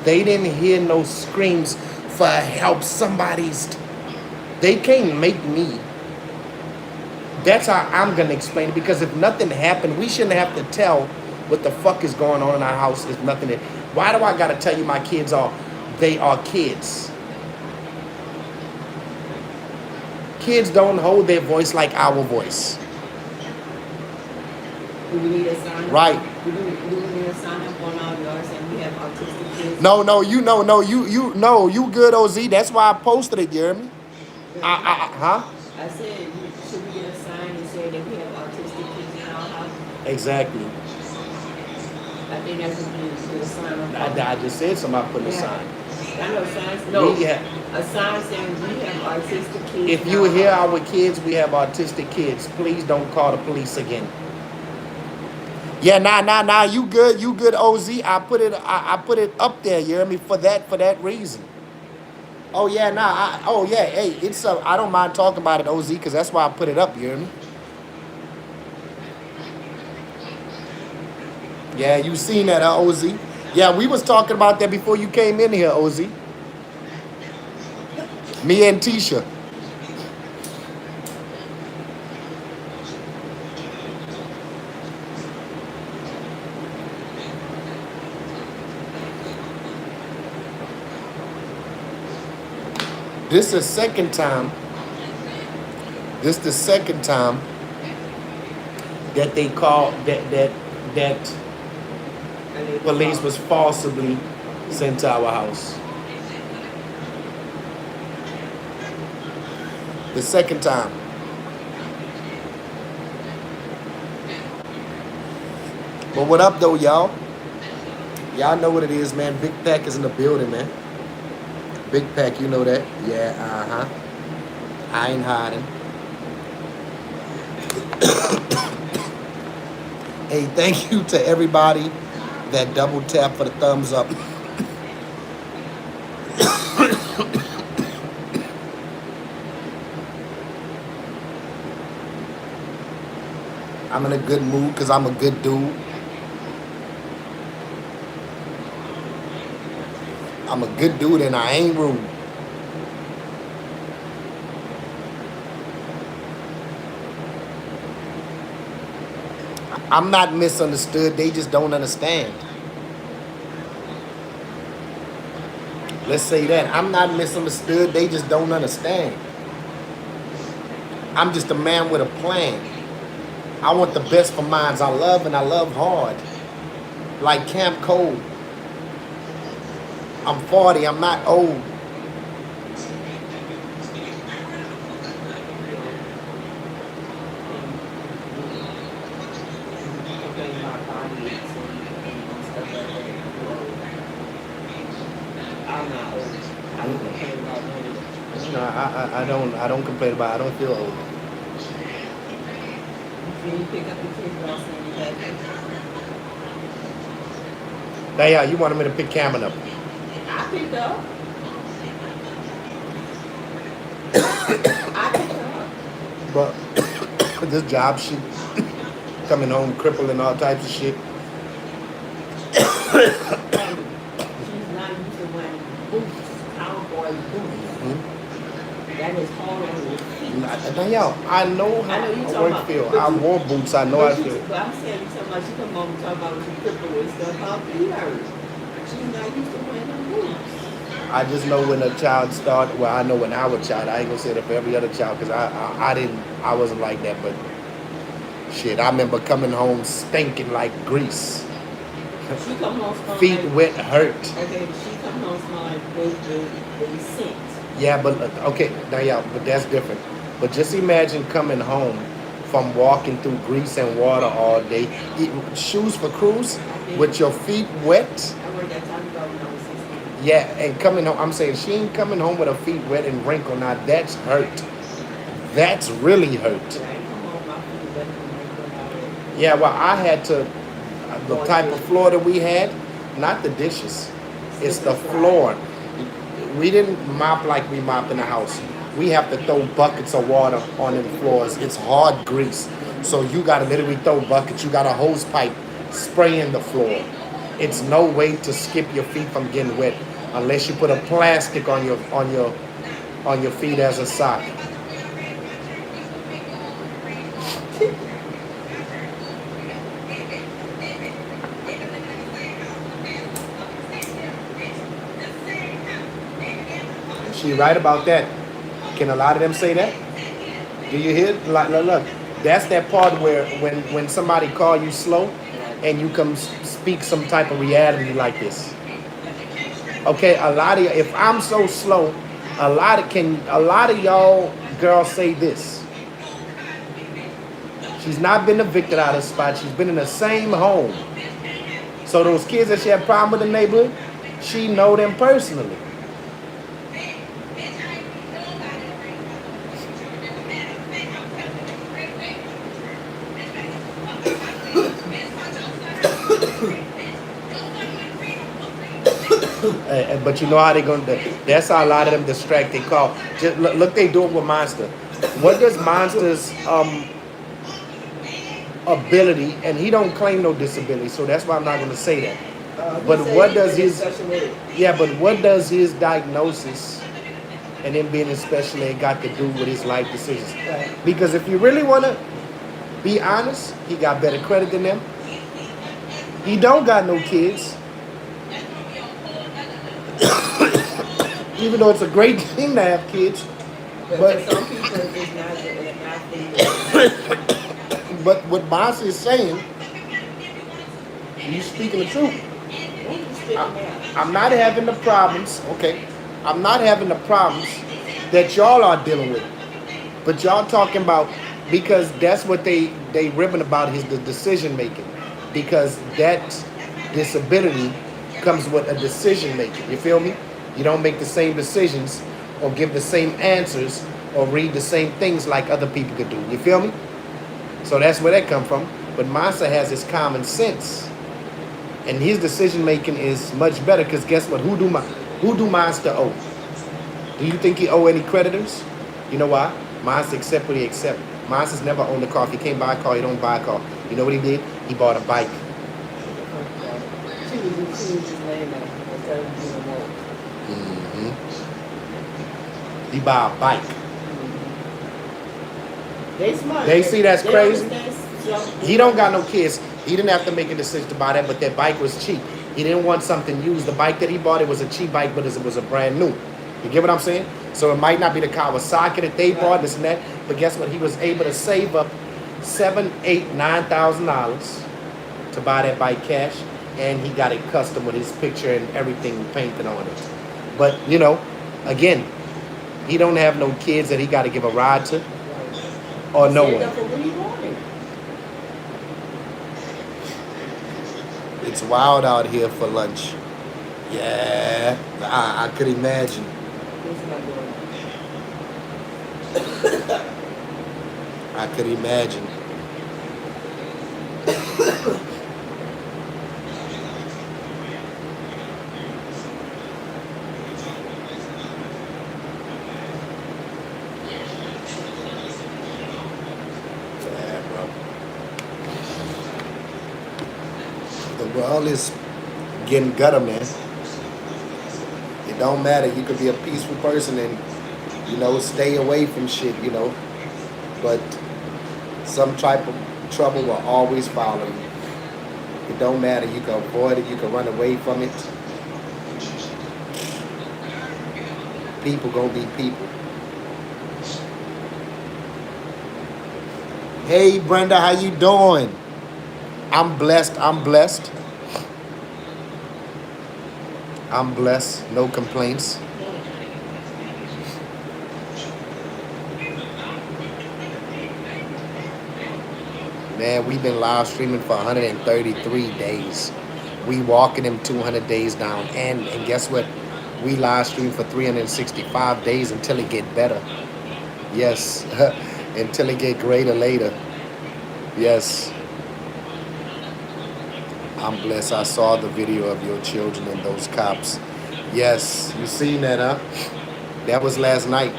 they didn't hear no screams for help. They can't make me. That's how I'm gonna explain it, because if nothing happened, we shouldn't have to tell what the fuck is going on in our house if nothing. Why do I gotta tell you my kids they are kids? Kids don't hold their voice like our voice. Do we need a sign? Right. Do we need a sign up on our yard saying we have autistic kids? No, you good, OZ. That's why I posted it, Jeremy. I said, should we get a sign and say that we have autistic kids in our house? Exactly. I think that's what we need to do, a sign on. I just said somebody put a sign. I know signs. No, a sign saying we have autistic kids. If you hear our kids, we have autistic kids, please don't call the police again. Yeah, nah, you good, OZ. I put it up there, you hear me, for that reason. Oh yeah, hey, I don't mind talking about it, OZ, because that's why I put it up, you hear me? Yeah, you seen that, OZ? Yeah, we was talking about that before you came in here, OZ. Me and Tisha. This is the second time that they called that police was forcibly sent to our house. The second time. But what up though, y'all? Y'all know what it is, man. Big Pack is in the building, man. Big Pack, you know that? Yeah, I ain't hiding. Hey, thank you to everybody that double tap for the thumbs up. I'm in a good mood because I'm a good dude. I'm a good dude and I ain't rude. I'm not misunderstood. They just don't understand. Let's say that. I'm not misunderstood. They just don't understand. I'm just a man with a plan. I want the best for mines. I love and I love hard. Like Camp Cole. I'm 40. I'm not old. No, I don't complain about it. I don't feel old. Can you pick up the kids without saying you had to? Now, yeah, you wanted me to pick Cameron up. I picked up. I picked up. But this job shit, coming home crippled and all types of shit. She's not used to wearing boots, cowboy boots. Mm-hmm. That is hard on your feet. Now, yo, I know how I know you I talking work about, feel. but I you- wore boots. I know how I But, feel. but I'm saying, you talking about, she come home and talk about what you crippled with stuff, how feet hurt. She's not used to wearing them boots. I just know when a child started. Well, I know when our child. I ain't gonna say that for every other child because I didn't. I wasn't like that. But shit, I remember coming home stinking like grease. She come home smelling Feet like, wet, hurt. okay, but she come home smelling like they scent. Yeah, but okay, now yeah, but that's different. But just imagine coming home from walking through grease and water all day, shoes for cruise, with your feet wet. I worked that time ago when I was 16. Yeah, and coming home, I'm saying she ain't coming home with her feet wet and wrinkled. Now that's hurt. That's really hurt. But I ain't come home, my feet wet and wrinkled out. Yeah, well, I had to, the type of floor that we had, not the dishes, it's the floor. We didn't mop like we mop in the house. We have to throw buckets of water on the floors. It's hard grease. So you gotta literally throw buckets. You got a hose pipe spraying the floor. It's no way to skip your feet from getting wet unless you put a plastic on your feet as a sock. She right about that. Can a lot of them say that? Do you hear? Look, that's that part where when somebody call you slow and you come speak some type of reality like this. Okay, a lot of if I'm so slow, a lot of y'all girls say this. She's not been evicted out of the spot. She's been in the same home. So those kids that she had problem with in the neighborhood, she know them personally. But you know how they gonna? That's how a lot of them distract. They call. Just look, they do it with Monster. What does Monster's ability? And he don't claim no disability, so that's why I'm not gonna say that. But what does his? Yeah, but what does his diagnosis and him being in special ed got to do with his life decisions? Because if you really wanna be honest, he got better credit than them. He don't got no kids. Even though it's a great thing to have kids, but some people it's not. But what Monster is saying, you speaking the truth. I'm not having the problems. Okay, I'm not having the problems that y'all are dealing with, but y'all talking about because that's what they ribbing about is the decision making, because that disability comes with a decision making. You feel me? You don't make the same decisions or give the same answers or read the same things like other people could do. You feel me? So that's where that come from. But Monster has his common sense. And his decision making is much better because guess what? Who do Monster owe? Do you think he owe any creditors? You know why? Monster accept what he accept. Monster's never owned a car. If he can't buy a car, he don't buy a car. You know what he did? He bought a bike. She was just laying there and telling you to walk. He buy a bike. They smart. They see that's crazy. Understand. He don't got no kids. He didn't have to make a decision to buy that, but that bike was cheap. He didn't want something used. The bike that he bought, it was a cheap bike, but it was a brand new. You get what I'm saying? So it might not be the Kawasaki that they bought, this and that, but guess what? He was able to save up $7,000, $8,000, $9,000 to buy that bike cash, and he got it custom with his picture and everything painted on it. But you know, again, he don't have no kids that he got to give a ride to, or no one. It's wild out here for lunch. Yeah, I could imagine. I could imagine. Yeah, bro. The world is getting gutter, man. It don't matter. You could be a peaceful person and, stay away from shit, but some type of trouble will always follow you. It don't matter. You can avoid it. You can run away from it. People gonna be people. Hey, Brenda, how you doing? I'm blessed. I'm blessed. I'm blessed. No complaints. Man, we've been live streaming for 133 days. We walking them 200 days down. And guess what? We live stream for 365 days until it get better. Yes. Until it get greater later. Yes. I'm blessed. I saw the video of your children and those cops. Yes. You seen that, huh? That was last night.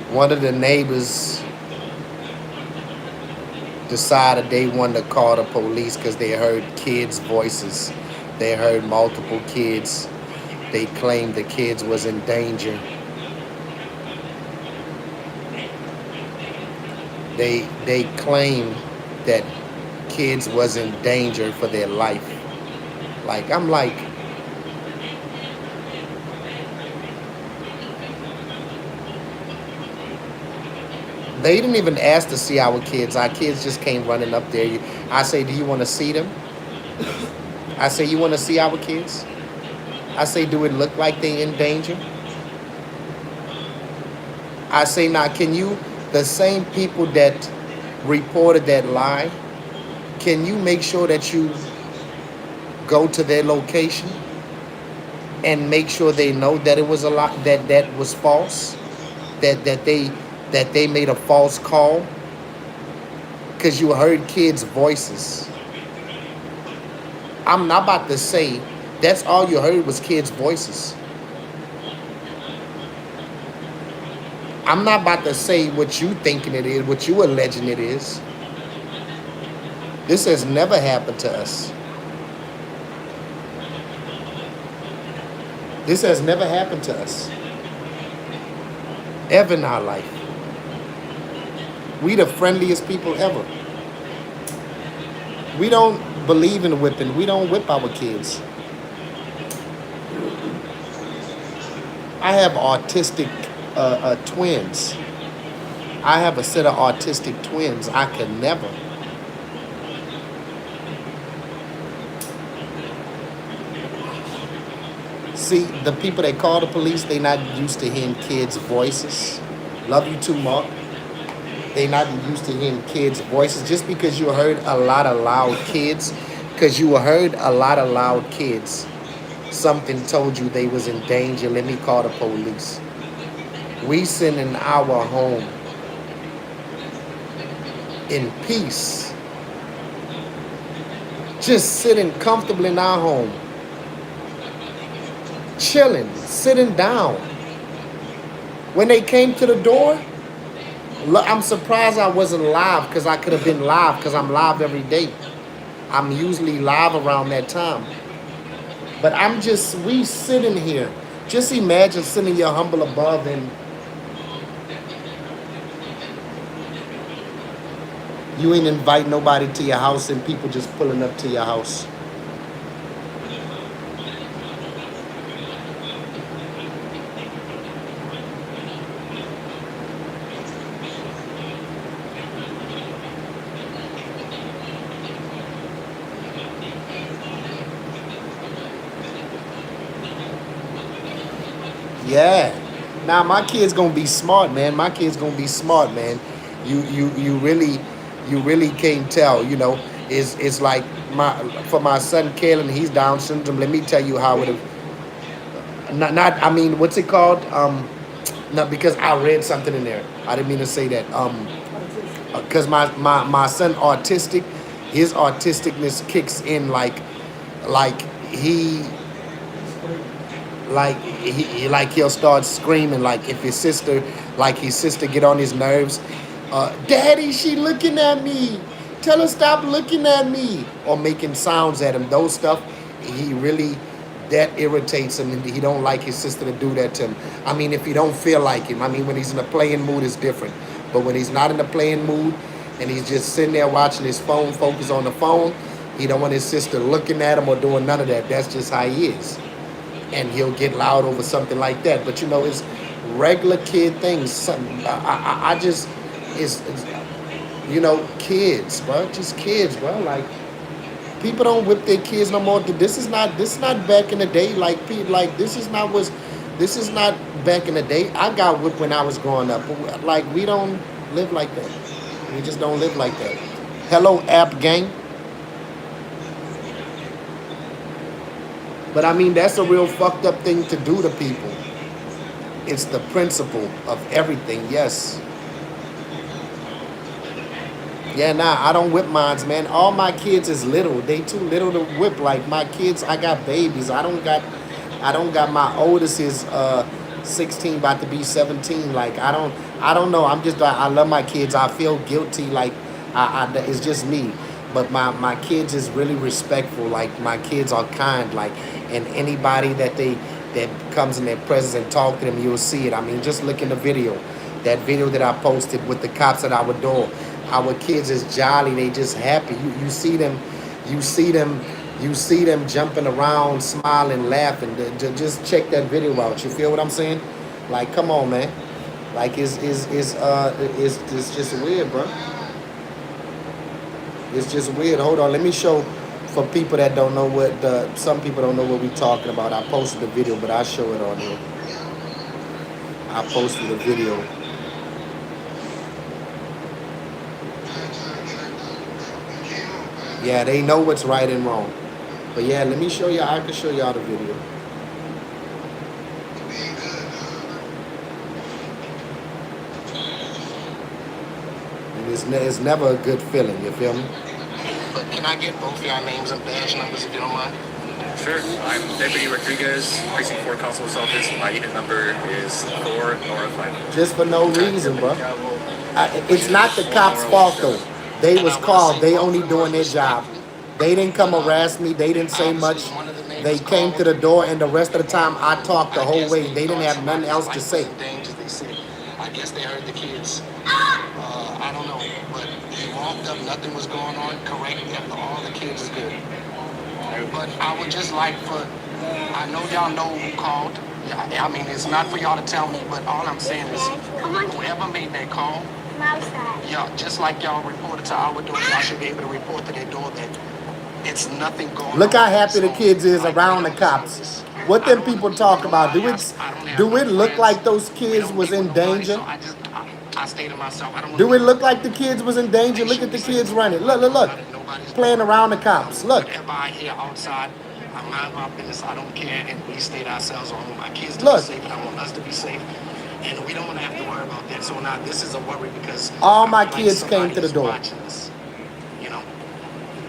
One of the neighbors decided they wanted to call the police because they heard kids' voices. They heard multiple kids. They claimed the kids was in danger. They claimed that kids was in danger for their life. Like, I'm like, they didn't even ask to see our kids. Our kids just came running up there. I say, do you want to see them? I say, you want to see our kids? I say, do it look like they in danger? I say, now, can you, the same people that reported that lie, can you make sure that you go to their location and make sure they know that it was a lie, that was false, that they made a false call? Because you heard kids' voices. I'm not about to say that's all you heard was kids' voices. I'm not about to say what you thinking it is, what you alleging it is. This has never happened to us. This has never happened to us. Ever in our life. We the friendliest people ever. We don't believe in whipping. We don't whip our kids. I have autistic twins. I have a set of autistic twins. I could never. See, the people that call the police, they not used to hearing kids' voices. Love you too, Mark. They not used to hearing kids' voices. Just because you heard a lot of loud kids, something told you they was in danger. Let me call the police. We sit in our home in peace. Just sitting comfortably in our home. Chilling, sitting down. When they came to the door, I'm surprised I wasn't live, because I could have been live, because I'm live every day. I'm usually live around that time. But we sitting here. Just imagine sitting your humble above and you ain't invite nobody to your house and people just pulling up to your house. Yeah. Now my kid's gonna be smart, man. My kid's gonna be smart, man. You really can't tell, It's like for my son Kalen, he's Down syndrome. Let me tell you how it, not I mean, what's it called? No, because I read something in there. I didn't mean to say that. Because my son autistic, his autisticness kicks in like he like he'll start screaming like if his sister like his sister get on his nerves. Daddy, she looking at me. Tell her stop looking at me, or making sounds at him. Those stuff, he really that irritates him, and he don't like his sister to do that to him. I mean, if he don't feel like him. I mean, when he's in a playing mood, it's different. But when he's not in a playing mood, and he's just sitting there watching his phone, focus on the phone, he don't want his sister looking at him or doing none of that. That's just how he is, and he'll get loud over something like that. But you know, it's regular kid things. I just it's you know, kids, bro, just kids, bro. Like people don't whip their kids no more. This is not back in the day. Like this is not back in the day. I got whipped when I was growing up. But like we don't live like that. We just don't live like that. Hello, app gang. But I mean, that's a real fucked up thing to do to people. It's the principle of everything. Yes. Yeah, nah, I don't whip mines, man. All my kids is little. They too little to whip. Like my kids, I got babies. I don't got my oldest is 16 about to be 17. Like I don't know. I love my kids. I feel guilty like it's just me. But my kids is really respectful. Like my kids are kind. Like and anybody that comes in their presence and talk to them, you'll see it. I mean, just look in the video. That video that I posted with the cops at our door. Our kids is jolly. They just happy. You see them, you see them, you see them jumping around, smiling, laughing. Just check that video out. You feel what I'm saying? Like, come on, man. Like, it's just weird, bro. It's just weird. Hold on, let me show for people that don't know some people don't know what we talking about. I posted the video, but I show it on here. I posted the video. Yeah, they know what's right and wrong. But yeah, let me show y'all. I can show y'all the video. And it's never a good feeling, you feel me? But can I get both your names and badge numbers if you don't mind? Sure. I'm Deputy Rodriguez, Precinct 4 Constable's Office. My unit number is 4 or 5. Just for no reason, bro. It's not the cops' fault, though. They was called. They only doing their job. They didn't come harass me. They didn't say much. They came to the door, and the rest of the time, I talked the whole way. They didn't have nothing else to say. I guess they heard the kids. I don't know, but they walked up. Nothing was going on. Correct. After all, the kids is good. But I would just like I know y'all know who called. I mean, it's not for y'all to tell me, but all I'm saying is, whoever made that call, yeah, just like y'all reported to our door, y'all should be able to report to their door that it's nothing going on. Look how happy the kids is around the cops. What them people talk about? Do it look like those kids was in danger? I stay to myself. Do it look like the kids was in danger? Look at the kids running. Look. Playing around the cops. Look. Whatever I hear outside, I mind my business. I don't care, and we stay to ourselves. I want my kids to be safe, and I want us to be safe. And we don't want to have to worry about that. So now this is a worry because all my kids came to the door. Us, you know.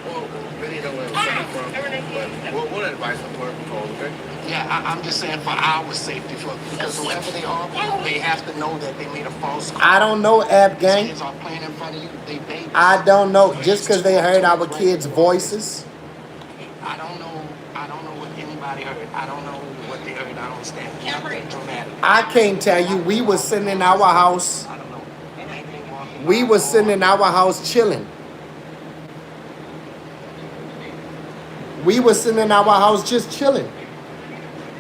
Well, really don't know where it's coming from, but we'll advise the clerk call, okay? Yeah, I'm just saying for our safety, because whoever they are, they have to know that they made a false call. I don't know, App Gang. Kids are playing in front of you. They babies. I don't know. Just because they heard our kids' voices. I don't know what anybody heard. I don't know what they heard. I don't stand nothing dramatic. I can't tell you. We was sitting in our house. I don't know. We was sitting in our house chilling. We was sitting in our house just chilling.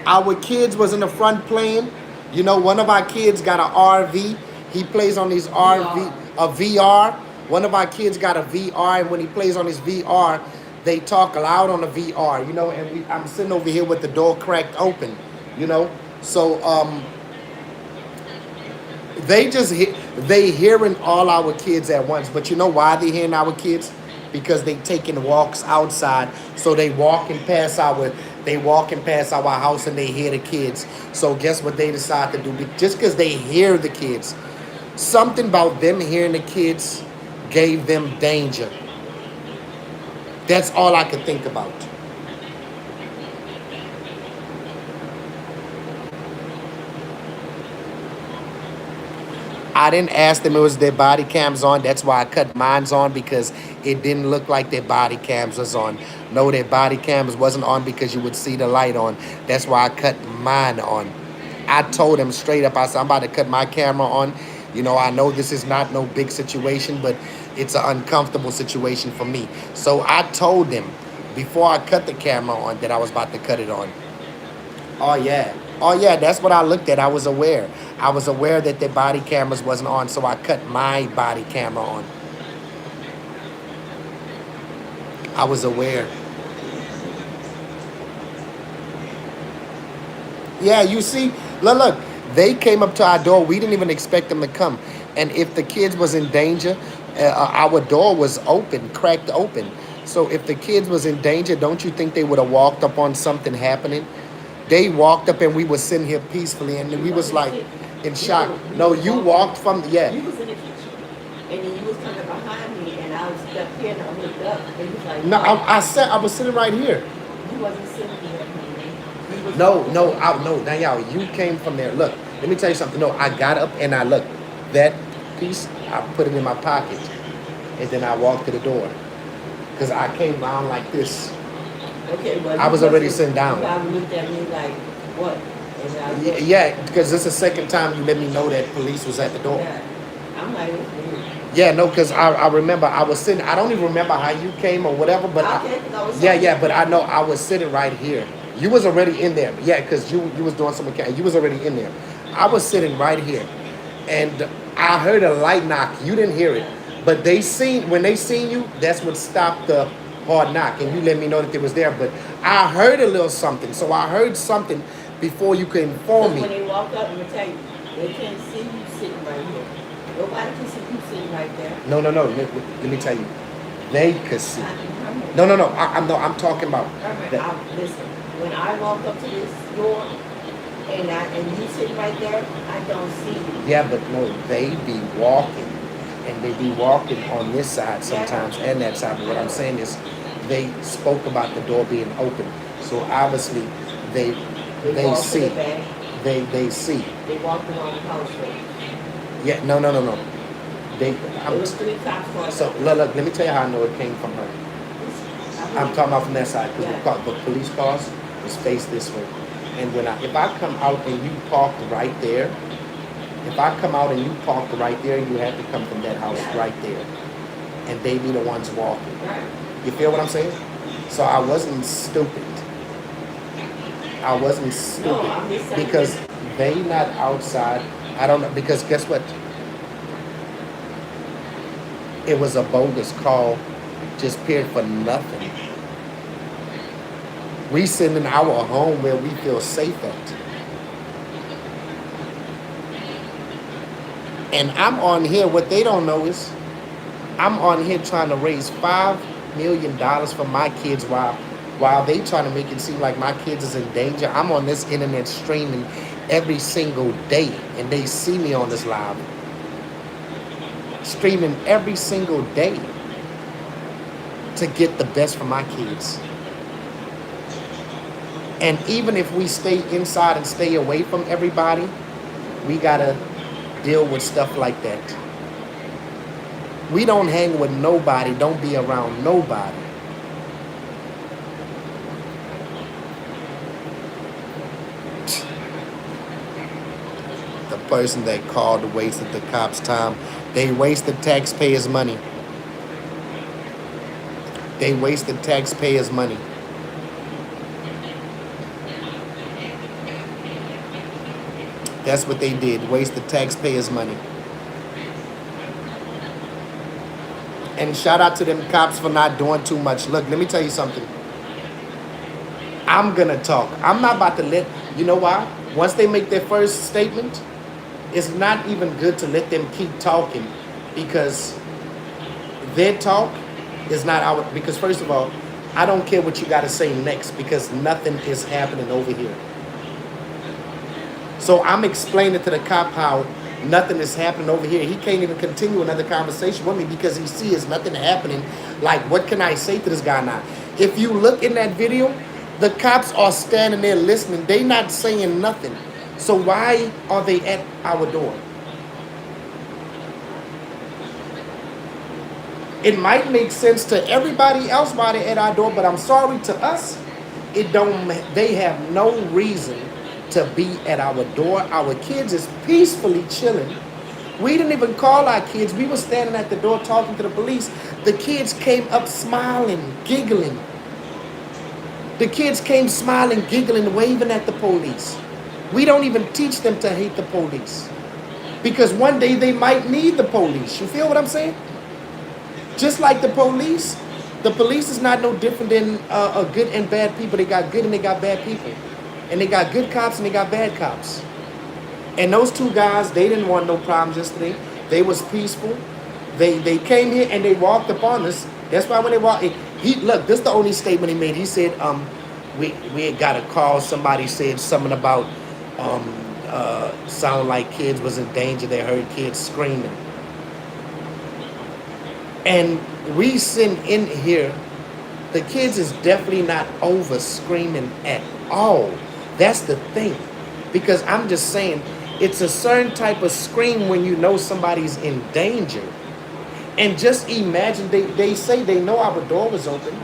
Our kids was in the front playing. You know, one of our kids got an RV. He plays on his RV, a VR. One of our kids got a VR, and when he plays on his VR, they talk loud on the VR, you know, and I'm sitting over here with the door cracked open, you know. So they hearing all our kids at once. But you know why they hearing our kids? Because they taking walks outside. So they walking past They walking past our house and they hear the kids. So guess what they decide to do? Just because they hear the kids, something about them hearing the kids gave them danger. That's all I could think about. I didn't ask them if it was their body cams on. That's why I cut mine's on, because it didn't look like their body cams was on. No, their body cams wasn't on because you would see the light on. That's why I cut mine on. I told them straight up, I said, I'm about to cut my camera on. You know, I know this is not no big situation, but it's an uncomfortable situation for me. So I told them before I cut the camera on that I was about to cut it on. Oh yeah. Oh yeah, that's what I looked at. I was aware. I was aware that their body cameras wasn't on, so I cut my body camera on. I was aware. Yeah, you see, look, they came up to our door. We didn't even expect them to come. And if the kids was in danger, our door was open, cracked open. So if the kids was in danger, don't you think they would have walked up on something happening? They walked up and we were sitting here peacefully, and we was like in shock. No, you walked from, yeah. You was in the kitchen, and then you was coming behind me, and I was stuck here, and I looked up, and you was like, No, I was sitting right here. You wasn't sitting there, honey. No, Danielle, you came from there. Look, let me tell you something. No, I got up and I looked. That piece, I put it in my pocket, and then I walked to the door. Because I came around like this. Okay, well, I was already sitting down. You probably looked at me like, what? And I was Yeah, because this is the second time you let me know that police was at the door. yeah. I'm like, it's weird. Yeah, no, because I remember I was sitting, I don't even remember how you came or whatever, but Okay, 'cause I was yeah, but I know I was sitting right here. You was already in there. Yeah, because you was doing some account. You was already in there. I was sitting right here. And I heard a light knock. You didn't hear it. But when they seen you, that's what stopped the hard knock. And you let me know that they was there. But I heard a little something. So I heard something before you could inform When me. they walk up, I'm gonna tell you, they can't see you sitting right here. Nobody can see you sitting right there. No. Let me tell you. They could see. Herman, No. I'm talking about. Herman, listen, when I walk up to this door and you sitting right there, I don't see you. Yeah, but no, they be walking. And they be walking on this side sometimes and that side. But what I'm saying is they spoke about the door being open. So obviously they walk to see. the back. They see. They walked around the house with. Yeah, no. They, It was 3 cops cars. so look, let me tell you how I know it came from her. I'm talking about from that side, because the police cars was faced this way. And if I come out and you parked right there, if I come out and you parked right there, you have to come from that house right there. And they be the ones walking. Right. You feel what I'm saying? So I wasn't stupid. I wasn't stupid. No, I'm just saying Because they not outside. I don't know, because guess what? It was a bogus call, just appeared for nothing. We sitting in our home where we feel safe at. And I'm on here, what they don't know is, I'm on here trying to raise $5 million for my kids while they trying to make it seem like my kids is in danger. I'm on this internet streaming every single day, and they see me on this live. Streaming every single day to get the best for my kids. And even if we stay inside and stay away from everybody, we gotta deal with stuff like that. We don't hang with nobody, don't be around nobody. The person that called wasted the cops' time. They wasted taxpayers' money. They wasted taxpayers' money. That's what they did, wasted taxpayers' money. And shout out to them cops for not doing too much. Look, let me tell you something. I'm gonna talk. I'm not about to you know why? Once they make their first statement, it's not even good to let them keep talking, because their talk is not our, because first of all, I don't care what you got to say next because nothing is happening over here. So I'm explaining to the cop how nothing is happening over here. He can't even continue another conversation with me because he sees nothing happening. Like, what can I say to this guy now? If you look in that video, the cops are standing there listening. They not saying nothing. So why are they at our door? It might make sense to everybody else why they're at our door, but I'm sorry, to us, it don't. They have no reason to be at our door. Our kids is peacefully chilling. We didn't even call our kids. We were standing at the door talking to the police. The kids came up smiling, giggling. The kids came smiling, giggling, waving at the police. We don't even teach them to hate the police because one day they might need the police. You feel what I'm saying? Just like the police is not no different than a good and bad people. They got good and they got bad people. And they got good cops and they got bad cops. And those two guys, they didn't want no problems yesterday. They was peaceful. They came here and they walked up on us. That's why when they walked, look, this is the only statement he made. He said, we had got a call. Somebody said something about sounding like kids was in danger. They heard kids screaming. And we sitting in here, the kids is definitely not over screaming at all. That's the thing. Because I'm just saying, it's a certain type of scream when you know somebody's in danger. And just imagine, they say they know our door was open.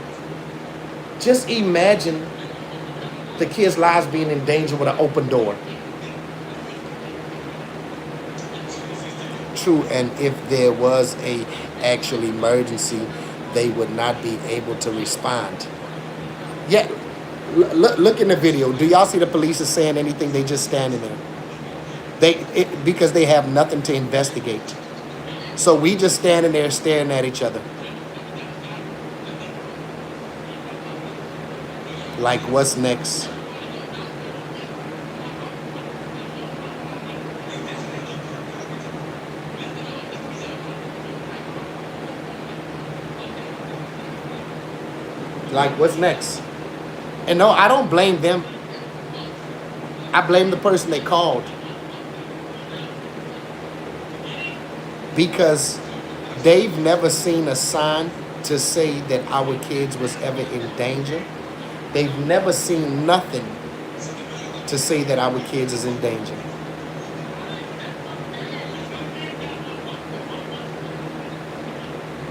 Just imagine the kids' lives being in danger with an open door. True, and if there was a actual emergency, they would not be able to respond. Yeah, look in the video. Do y'all see the police is saying anything? They just standing there. Because they have nothing to investigate. So we just standing there staring at each other. Like, what's next? Like, what's next? And no, I don't blame them. I blame the person they called. Because they've never seen a sign to say that our kids was ever in danger. They've never seen nothing to say that our kids is in danger.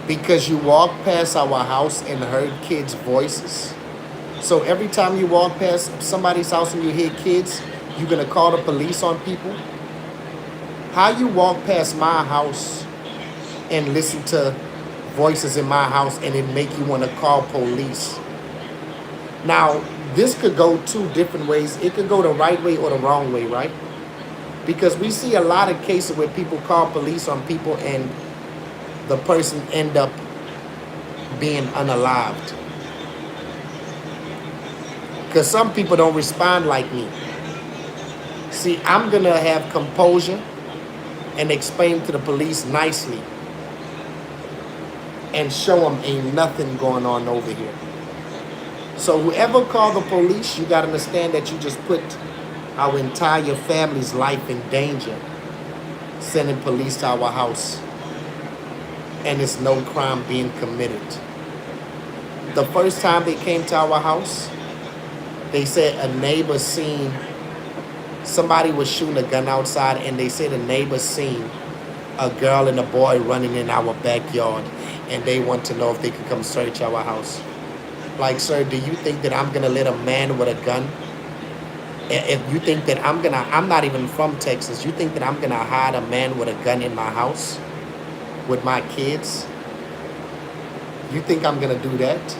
Because you walked past our house and heard kids' voices. So every time you walk past somebody's house and you hear kids, you're going to call the police on people? How you walk past my house and listen to voices in my house and it make you want to call police? Now, this could go two different ways. It could go the right way or the wrong way, right? Because we see a lot of cases where people call police on people and the person end up being unalived. Because some people don't respond like me. See, I'm going to have composure and explain to the police nicely and show them ain't nothing going on over here. So whoever called the police, you got to understand that you just put our entire family's life in danger sending police to our house. And it's no crime being committed. The first time they came to our house, they said a neighbor seen somebody was shooting a gun outside, and they said a neighbor seen a girl and a boy running in our backyard, and they want to know if they could come search our house. Like, sir, do you think that I'm gonna let a man with a gun? If you think that I'm not even from Texas, you think that I'm gonna hide a man with a gun in my house with my kids? You think I'm gonna do that?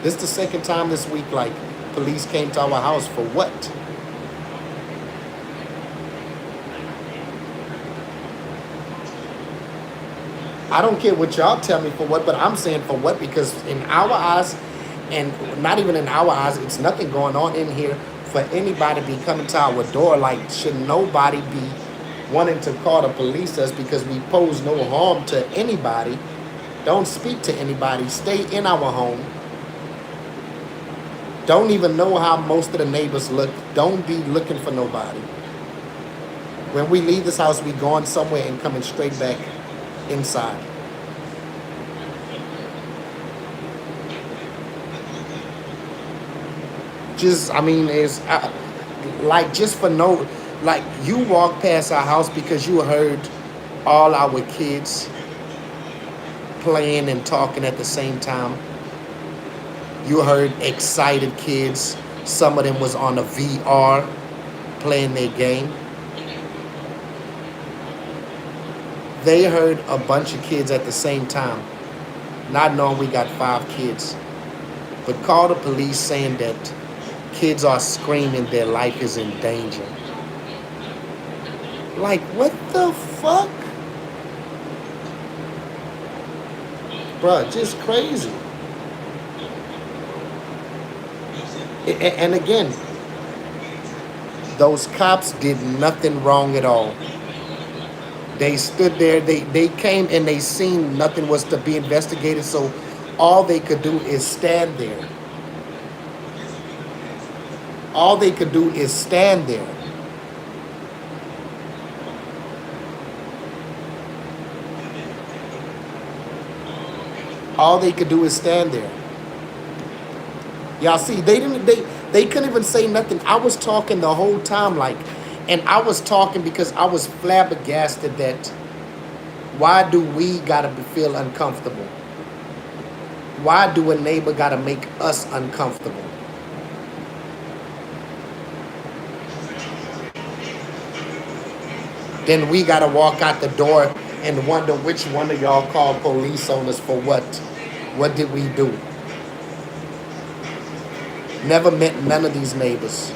This is the second time this week, like, police came to our house for what? I don't care what y'all tell me for what, but I'm saying for what, because in our eyes, and not even in our eyes, it's nothing going on in here for anybody to be coming to our door. Like, should nobody be wanting to call the police us because we pose no harm to anybody? Don't speak to anybody. Stay in our home. Don't even know how most of the neighbors look. Don't be looking for nobody. When we leave this house, we going somewhere and coming straight back inside. Just, I mean, it's like just for no, like you walk past our house because you heard all our kids playing and talking at the same time. You heard excited kids. Some of them was on a VR playing their game. They heard a bunch of kids at the same time, not knowing we got 5 kids. But call the police saying that kids are screaming their life is in danger. Like, what the fuck? Bruh, just crazy. And again, those cops did nothing wrong at all. They stood there, they came and they seen nothing was to be investigated, so all they could do is stand there. All they could do is stand there. All they could do is stand there. Y'all see, they couldn't even say nothing. I was talking the whole time, like, and I was talking because I was flabbergasted that why do we gotta feel uncomfortable? Why do a neighbor gotta make us uncomfortable? Then we gotta walk out the door and wonder which one of y'all called police on us for what? What did we do? Never met none of these neighbors.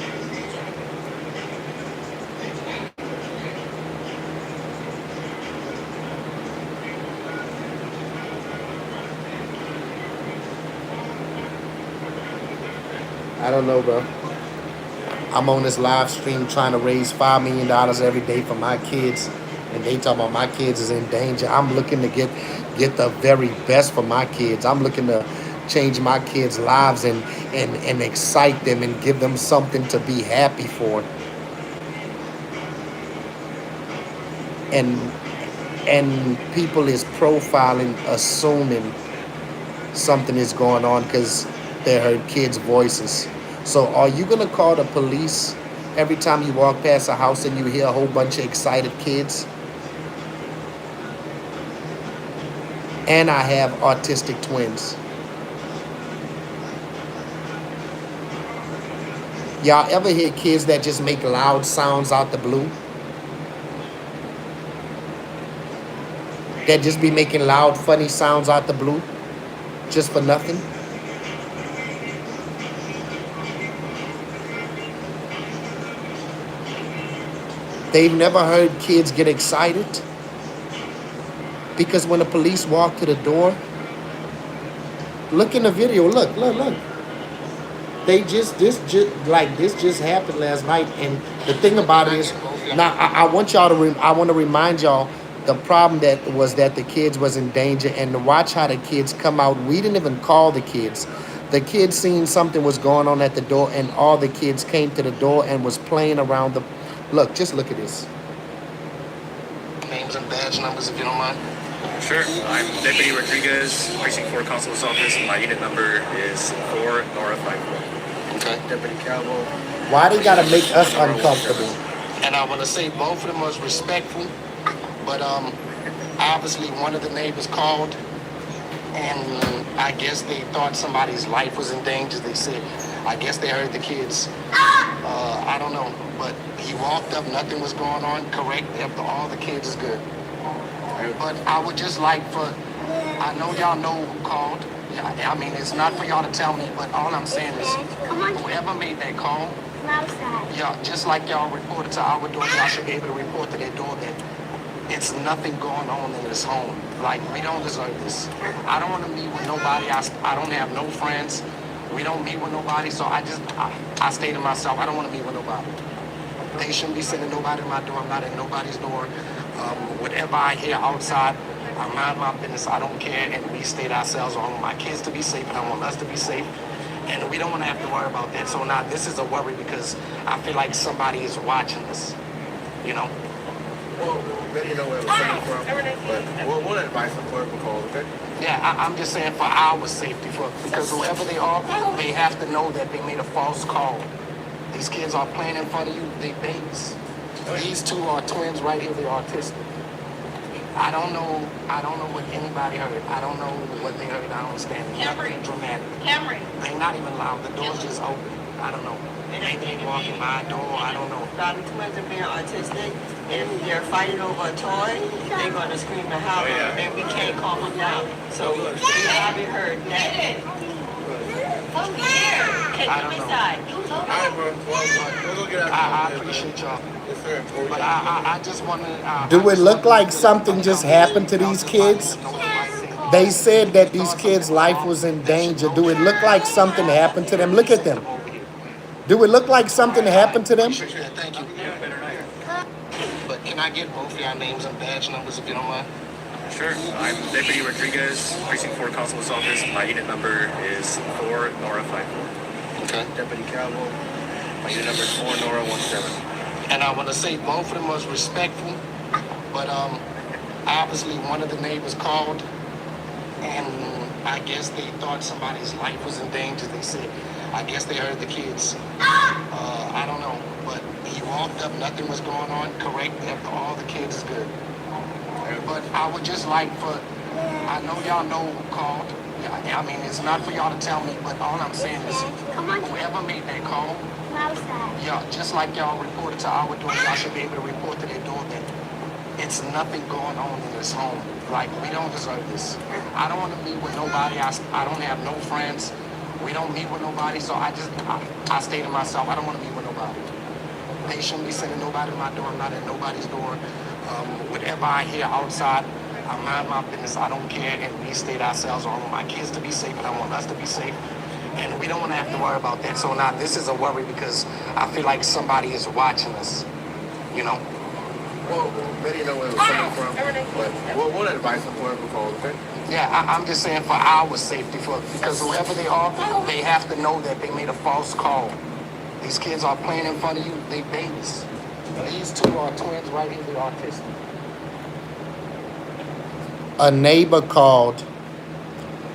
I don't know, bro. I'm on this live stream trying to raise $5 million every day for my kids, and they talking about my kids is in danger. I'm looking to get the very best for my kids. I'm looking to change my kids' lives and excite them and give them something to be happy for. And people is profiling, assuming something is going on because they heard kids' voices. So are you gonna call the police every time you walk past a house and you hear a whole bunch of excited kids? And I have autistic twins. Y'all ever hear kids that just make loud sounds out the blue? That just be making loud, funny sounds out the blue? Just for nothing? They've never heard kids get excited? Because when the police walk to the door, look in the video, look. They this just happened last night, and the thing about it is, now I want y'all to, I want to remind y'all the problem that was that the kids was in danger, and to watch how the kids come out. We didn't even call the kids. The kids seen something was going on at the door, and all the kids came to the door and was playing around the, look, just look at this. Names and badge numbers, if you don't mind. Sure. I'm Deputy Rodriguez, Precinct 4 Constable's Office. My unit number is 4 Nora 54. Okay. Deputy Calvo. Why they gotta make us uncomfortable? And I want to say both of them was respectful, but obviously one of the neighbors called, and I guess they thought somebody's life was in danger. They said, I guess they heard the kids. I don't know, but he walked up, nothing was going on. Correct, after all the kids is good. But I would just like for, I know y'all know who called. I mean, it's not for y'all to tell me, but all I'm saying is, whoever made that call, yeah, just like y'all reported to our door, y'all should be able to report to their door that it's nothing going on in this home. Like, we don't deserve this. I don't want to meet with nobody. I don't have no friends. We don't meet with nobody, so I stay to myself. I don't want to meet with nobody. They shouldn't be sending nobody to my door. I'm not at nobody's door. Whatever I hear outside, I mind my business. I don't care, and we stay to ourselves. I want my kids to be safe, and I want us to be safe. And we don't want to have to worry about that. So now this is a worry because I feel like somebody is watching us, you know? Well, let me know where it was coming from. But we'll advise some political calls, okay? Yeah, I'm just saying for our safety, because whoever they are, they have to know that they made a false call. These kids are playing in front of you, they babies. These two are twins right here, they're autistic. I don't know what anybody heard. I don't know what they heard. I don't understand. Nothing dramatic. Cameron. They're not even loud. The door's just open. I don't know. Maybe they walking by a door. I don't know. The twins are being autistic and they're fighting over a toy. They're going to scream and holler, and we can't calm them down. So we haven't heard that. Come here. I don't know. All right, bro. Well, we'll go get out. I appreciate y'all. Yes, sir. But I just want to... Do it look like something just happened to these kids? They said that these kids' life was in danger. Do it look like something happened to them? Look at them. Do it look like something happened to them? Thank you. But can I get both of your names and badge numbers if you don't mind? Sure. I'm Deputy Rodriguez, Precinct 4 Constable's Office. My unit number is 4 Nora 54. Okay. Deputy Calvo. My unit number is 4 Nora 17. And I want to say both of them was respectful, but obviously one of the neighbors called, and I guess they thought somebody's life was in danger. They said, I guess they heard the kids. I don't know, but he walked up, nothing was going on, correct, after all the kids is good. But I would just like for, I know y'all know who called. I mean, it's not for y'all to tell me, but all I'm saying is, whoever made that call, yeah, just like y'all reported to our door, y'all should be able to report to their door that it's nothing going on in this home. Like, we don't deserve this. I don't want to meet with nobody. I don't have no friends. We don't meet with nobody, so I stay to myself. I don't want to meet with nobody. They shouldn't be sending nobody to my door. I'm not at nobody's door. Whatever I hear outside, I mind my business. I don't care, and we stay to ourselves. I want my kids to be safe, and I want us to be safe. And we don't want to have to worry about that. So now this is a worry because I feel like somebody is watching us, you know? Well, let me know where it was coming from. But we'll advise some political calls, okay? Yeah, I'm just saying for our safety, because whoever they are, they have to know that they made a false call. These kids are playing in front of you, they babies. These two are twins right here, they're autistic. A neighbor called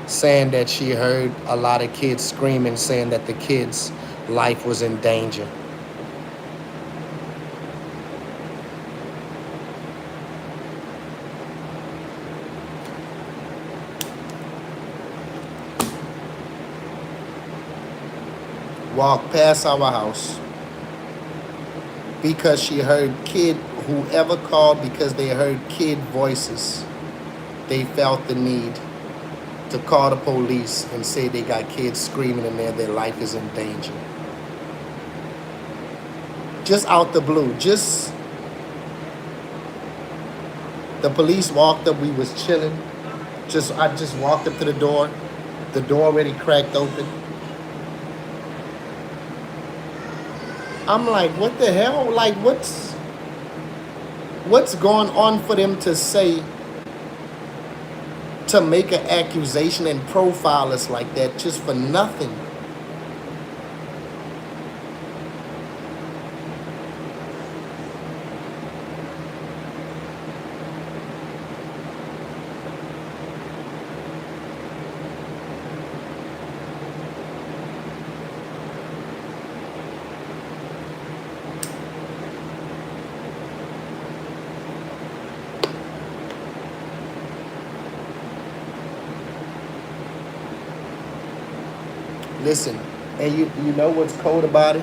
saying that she heard a lot of kids screaming, saying that the kids' life was in danger. Walked past our house because she heard whoever called, because they heard kid voices, they felt the need to call the police and say they got kids screaming in there, their life is in danger. Just out the blue, the police walked up, we was chilling. I just walked up to the door already cracked open. I'm like, what the hell? Like, what's going on for them to say, to make an accusation and profile us like that just for nothing? Listen, and you know what's cold about it?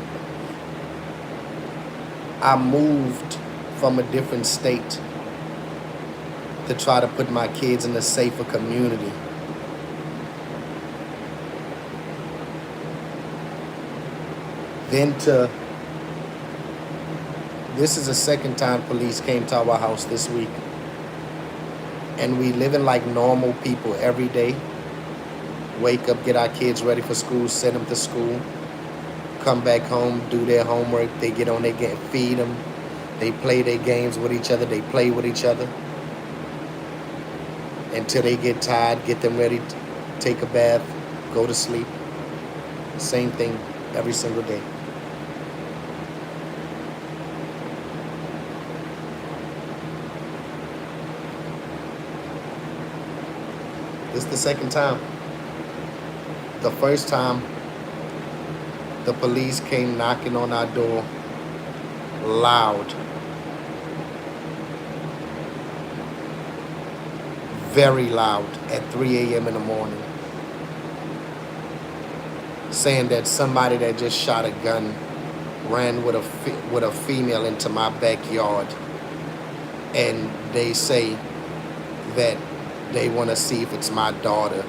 I moved from a different state to try to put my kids in a safer community. This is the second time police came to our house this week. And we living like normal people every day. Wake up, get our kids ready for school, send them to school, come back home, do their homework, they get on their game, feed them, they play their games with each other, they play with each other until they get tired, get them ready, take a bath, go to sleep. Same thing every single day. This is the second time. The first time, the police came knocking on our door loud. Very loud at 3 a.m. in the morning. Saying that somebody that just shot a gun ran with a female into my backyard. And they say that they want to see if it's my daughter.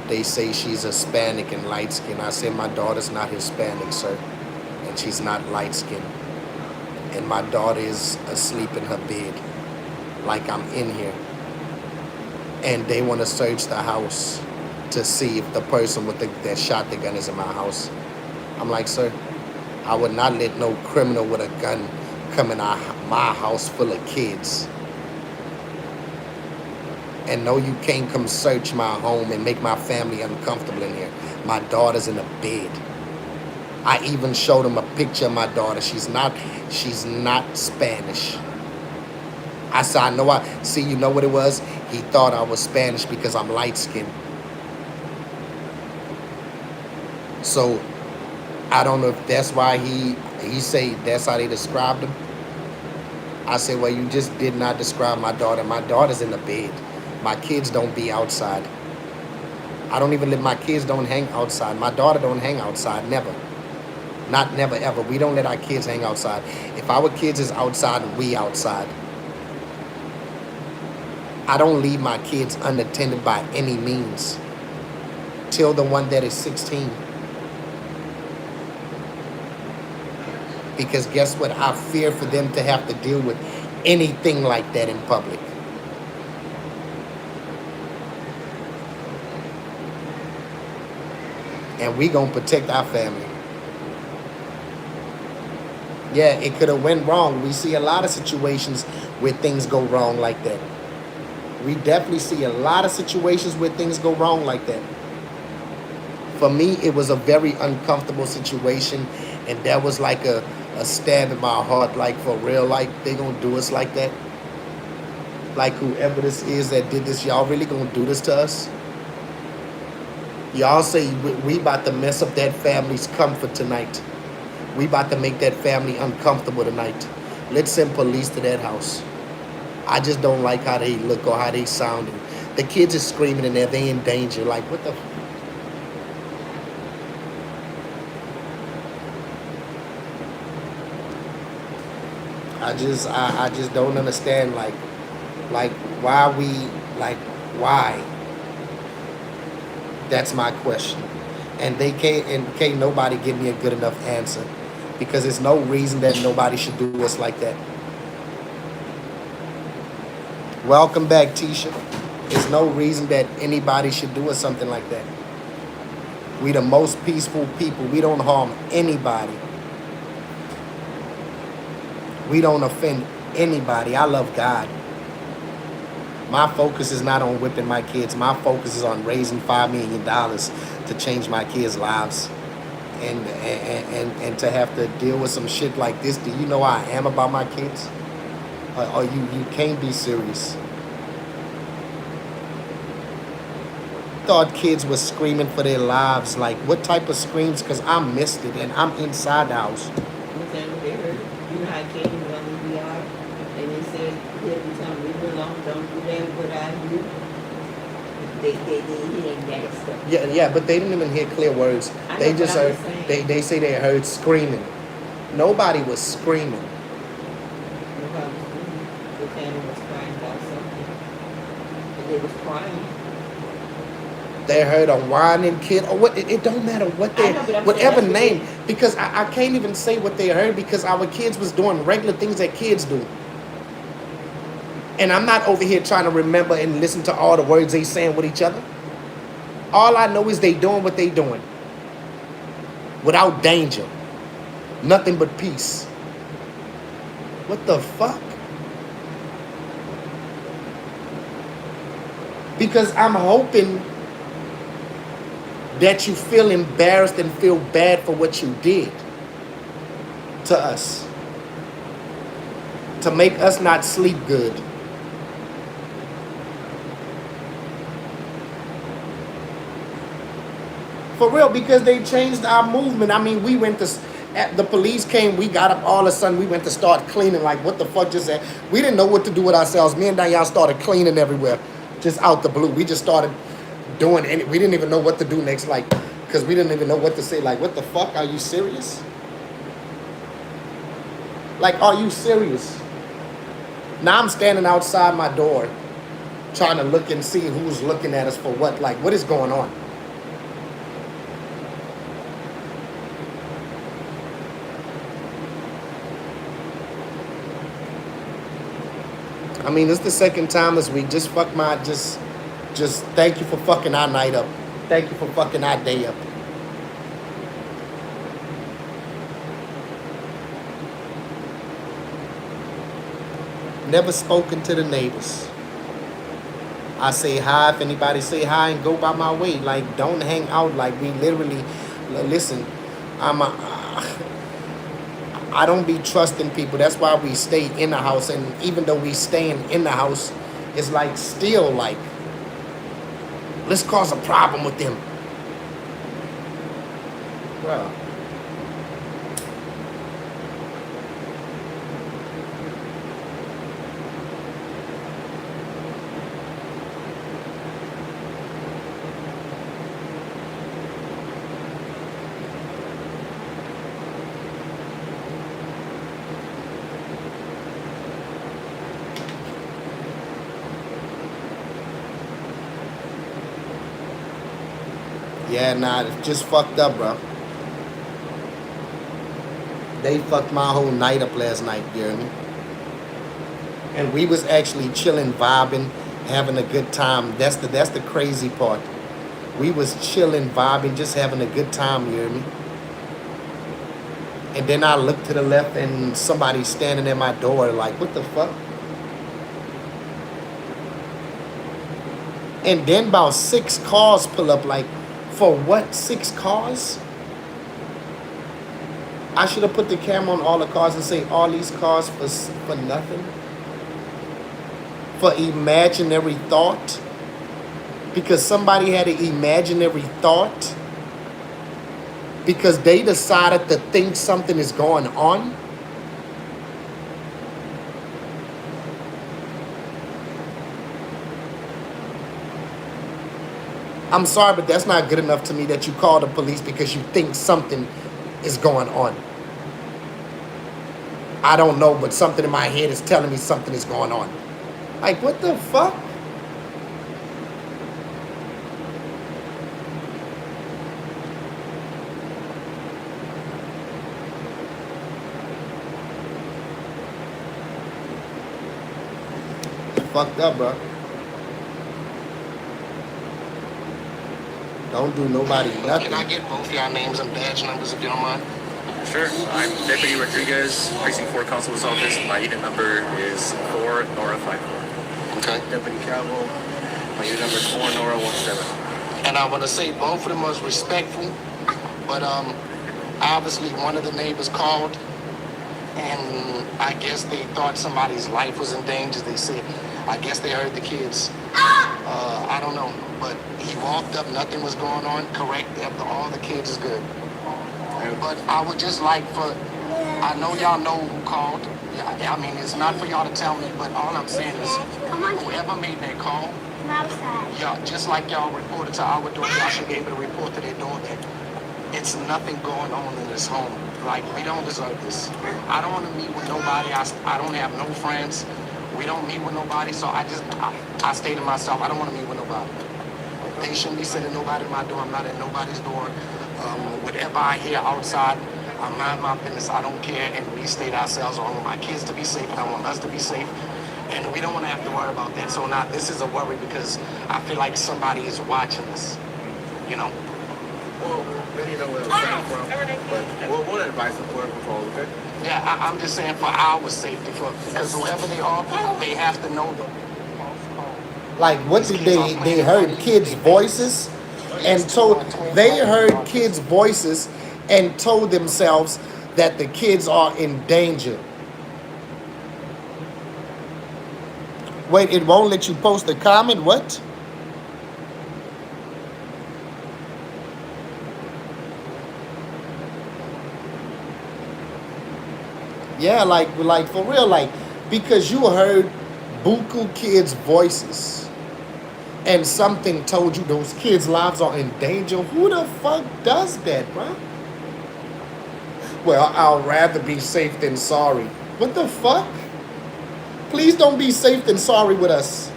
They say she's Hispanic and light-skinned. I say my daughter's not Hispanic, sir. And she's not light-skinned. And my daughter is asleep in her bed. Like I'm in here. And they want to search the house to see if the person that shot the gun is in my house. I'm like, sir, I would not let no criminal with a gun come in my house full of kids. And no, you can't come search my home and make my family uncomfortable in here. My daughter's in the bed. I even showed him a picture of my daughter. She's not Spanish. I said, I know see, you know what it was? He thought I was Spanish because I'm light-skinned. So, I don't know if that's why he say that's how they described him. I said, well, you just did not describe my daughter. My daughter's in the bed. My kids don't be outside. I don't even let my kids don't hang outside. My daughter don't hang outside, never. Not never, ever. We don't let our kids hang outside. If our kids is outside, we outside. I don't leave my kids unattended by any means. Till the one that is 16. Because guess what? I fear for them to have to deal with anything like that in public. And we gonna protect our family. Yeah, it could have went wrong. We see a lot of situations where things go wrong like that. We definitely see a lot of situations where things go wrong like that. For me, it was a very uncomfortable situation. And that was like a stab in my heart, like for real, like they gonna do us like that? Like whoever this is that did this, y'all really gonna do this to us? Y'all say we about to mess up that family's comfort tonight. We about to make that family uncomfortable tonight. Let's send police to that house. I just don't like how they look or how they sound. The kids are screaming in there, they in danger. Like, what the... I just don't understand, like why we, why? That's my question. And can't nobody give me a good enough answer. Because there's no reason that nobody should do us like that. Welcome back, Tisha. There's no reason that anybody should do us something like that. We the most peaceful people. We don't harm anybody. We don't offend anybody. I love God. My focus is not on whipping my kids. My focus is on raising $5 million to change my kids' lives. And to have to deal with some shit like this. Do you know how I am about my kids? Or you can't be serious. Thought kids were screaming for their lives. Like, what type of screams? Because I missed it and I'm inside the house. They heard, you know how kids on the ER, and they said, every time we belong, don't do that without you. They hearing that stuff. Yeah, but they didn't even hear clear words. They just heard, they say they heard screaming. Nobody was screaming. Nobody was screaming. The family was crying about something. And they was crying. They heard a whining kid, or what? It don't matter what they, whatever name, because I can't even say what they heard because our kids was doing regular things that kids do. And I'm not over here trying to remember and listen to all the words they saying with each other. All I know is they doing what they doing. Without danger. Nothing but peace. What the fuck? Because I'm hoping that you feel embarrassed and feel bad for what you did to us, to make us not sleep good. For real, because they changed our movement. I mean, we went to, the police came, we got up all of a sudden, we went to start cleaning. Like, what the fuck just happened? We didn't know what to do with ourselves. Me and Danielle started cleaning everywhere, just out the blue. We just started doing it. We didn't even know what to do next, like, because we didn't even know what to say. Like, what the fuck? Are you serious? Like, are you serious? Now I'm standing outside my door trying to look and see who's looking at us for what. Like, what is going on? I mean, it's the second time this week. Just fuck my, just thank you for fucking our night up. Thank you for fucking our day up. Never spoken to the neighbors. I say hi if anybody say hi and go by my way. Like, don't hang out. Like, we literally, listen, I don't be trusting people. That's why we stay in the house. And even though we staying in the house, it's like still like, let's cause a problem with them. Well, yeah, nah, it's just fucked up, bro. They fucked my whole night up last night, you hear me? And we was actually chilling, vibing, having a good time. That's the crazy part. We was chilling, vibing, just having a good time, you hear me? And then I look to the left and somebody's standing at my door like, what the fuck? And then about 6 cars pull up. Like, for what? 6 cars? I should have put the camera on all the cars and say all these cars for nothing. For imaginary thought. Because somebody had an imaginary thought. Because they decided to think something is going on. I'm sorry, but that's not good enough to me that you call the police because you think something is going on. I don't know, but something in my head is telling me something is going on. Like, what the fuck? Fucked up, bro. Don't do nobody nothing. Can I get both y'all names and badge numbers if you don't mind? Sure. I'm Deputy Rodriguez, Precinct 4 Constable's Office. My unit number is 4 Nora 54. Okay. Deputy Travel, my unit number is 4 Nora 17. And I want to say both of them was respectful, but obviously one of the neighbors called, and I guess they thought somebody's life was in danger. They said, I guess they heard the kids. I don't know, but he walked up, nothing was going on, correct, after all the kids is good. But I would just like for, I know y'all know who called. Yeah, I mean, it's not for y'all to tell me, but all I'm saying is, whoever made that call, yeah, just like y'all reported to our door, y'all should be able to report to their door that it's nothing going on in this home. Like, we don't deserve this. I don't want to meet with nobody. I don't have no friends. We don't meet with nobody, so I stay to myself. I don't want to meet with nobody. They shouldn't be sending nobody to my door. I'm not at nobody's door. Whatever I hear outside, I mind my business. I don't care, and we stay to ourselves. I want my kids to be safe, and I want us to be safe. And we don't want to have to worry about that. So now this is a worry because I feel like somebody is watching us, you know? Well, then you know where it was coming from. But we'll advise them for control, okay? Yeah, I'm just saying for our safety, because whoever they are, they have to know that. Like, what did they heard kids' voices? and told, they heard kids' voices and told themselves that the kids are in danger. Wait, it won't let you post a comment? What? Yeah, like for real, like, because you heard buku kids' voices and something told you those kids' lives are in danger. Who the fuck does that, bro? Well, I'll rather be safe than sorry. What the fuck? Please don't be safe than sorry with us.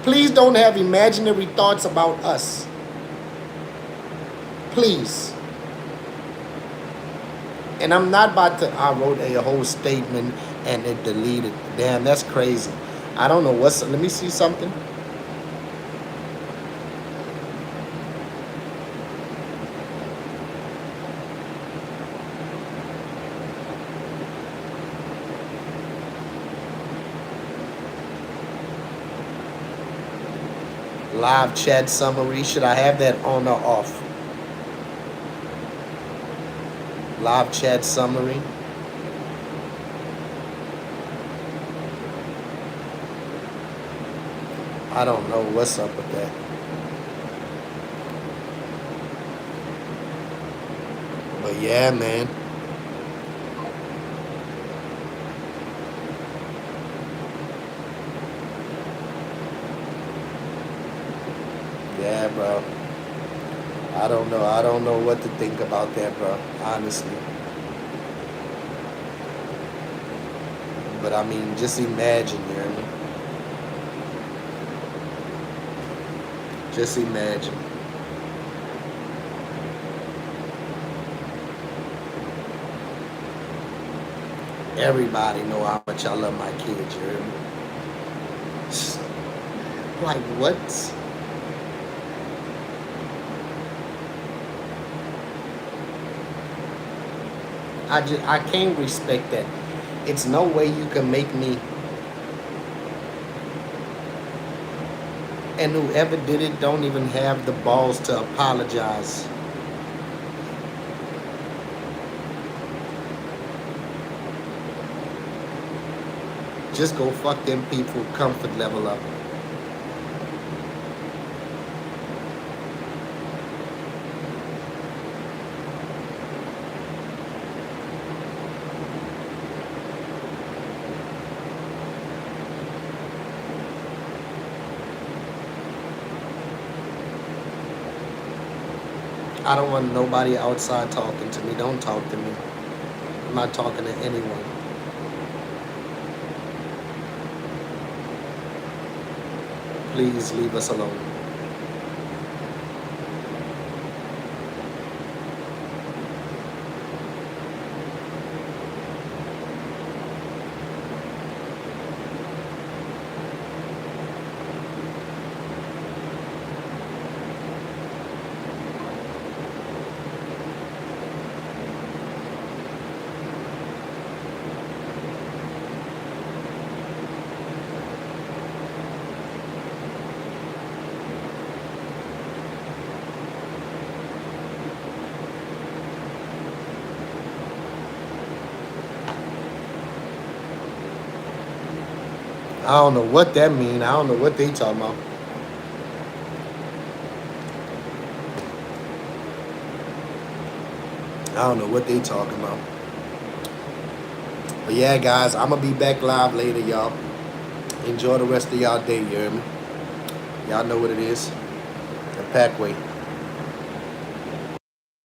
Please don't have imaginary thoughts about us. Please. And I'm not about to, I wrote a whole statement and it deleted. Damn, that's crazy. I don't know what's, let me see something. Live chat summary, should I have that on or off? Live chat summary. I don't know what's up with that. But yeah, man. Yeah, bro. I don't know. I don't know what to think about that, bro. Honestly. But I mean, just imagine, you know what I mean? Just imagine. Everybody know how much I love my kids, you hear me? Like, what? I can't respect that. It's no way you can make me. And whoever did it don't even have the balls to apologize. Just go fuck them people comfort level up. I don't want nobody outside talking to me. Don't talk to me. I'm not talking to anyone. Please leave us alone. I don't know what that mean. I don't know what they talking about. I don't know what they talking about. But yeah, guys, I'm going to be back live later, y'all. Enjoy the rest of y'all day, you hear me? Y'all know what it is. The Packway.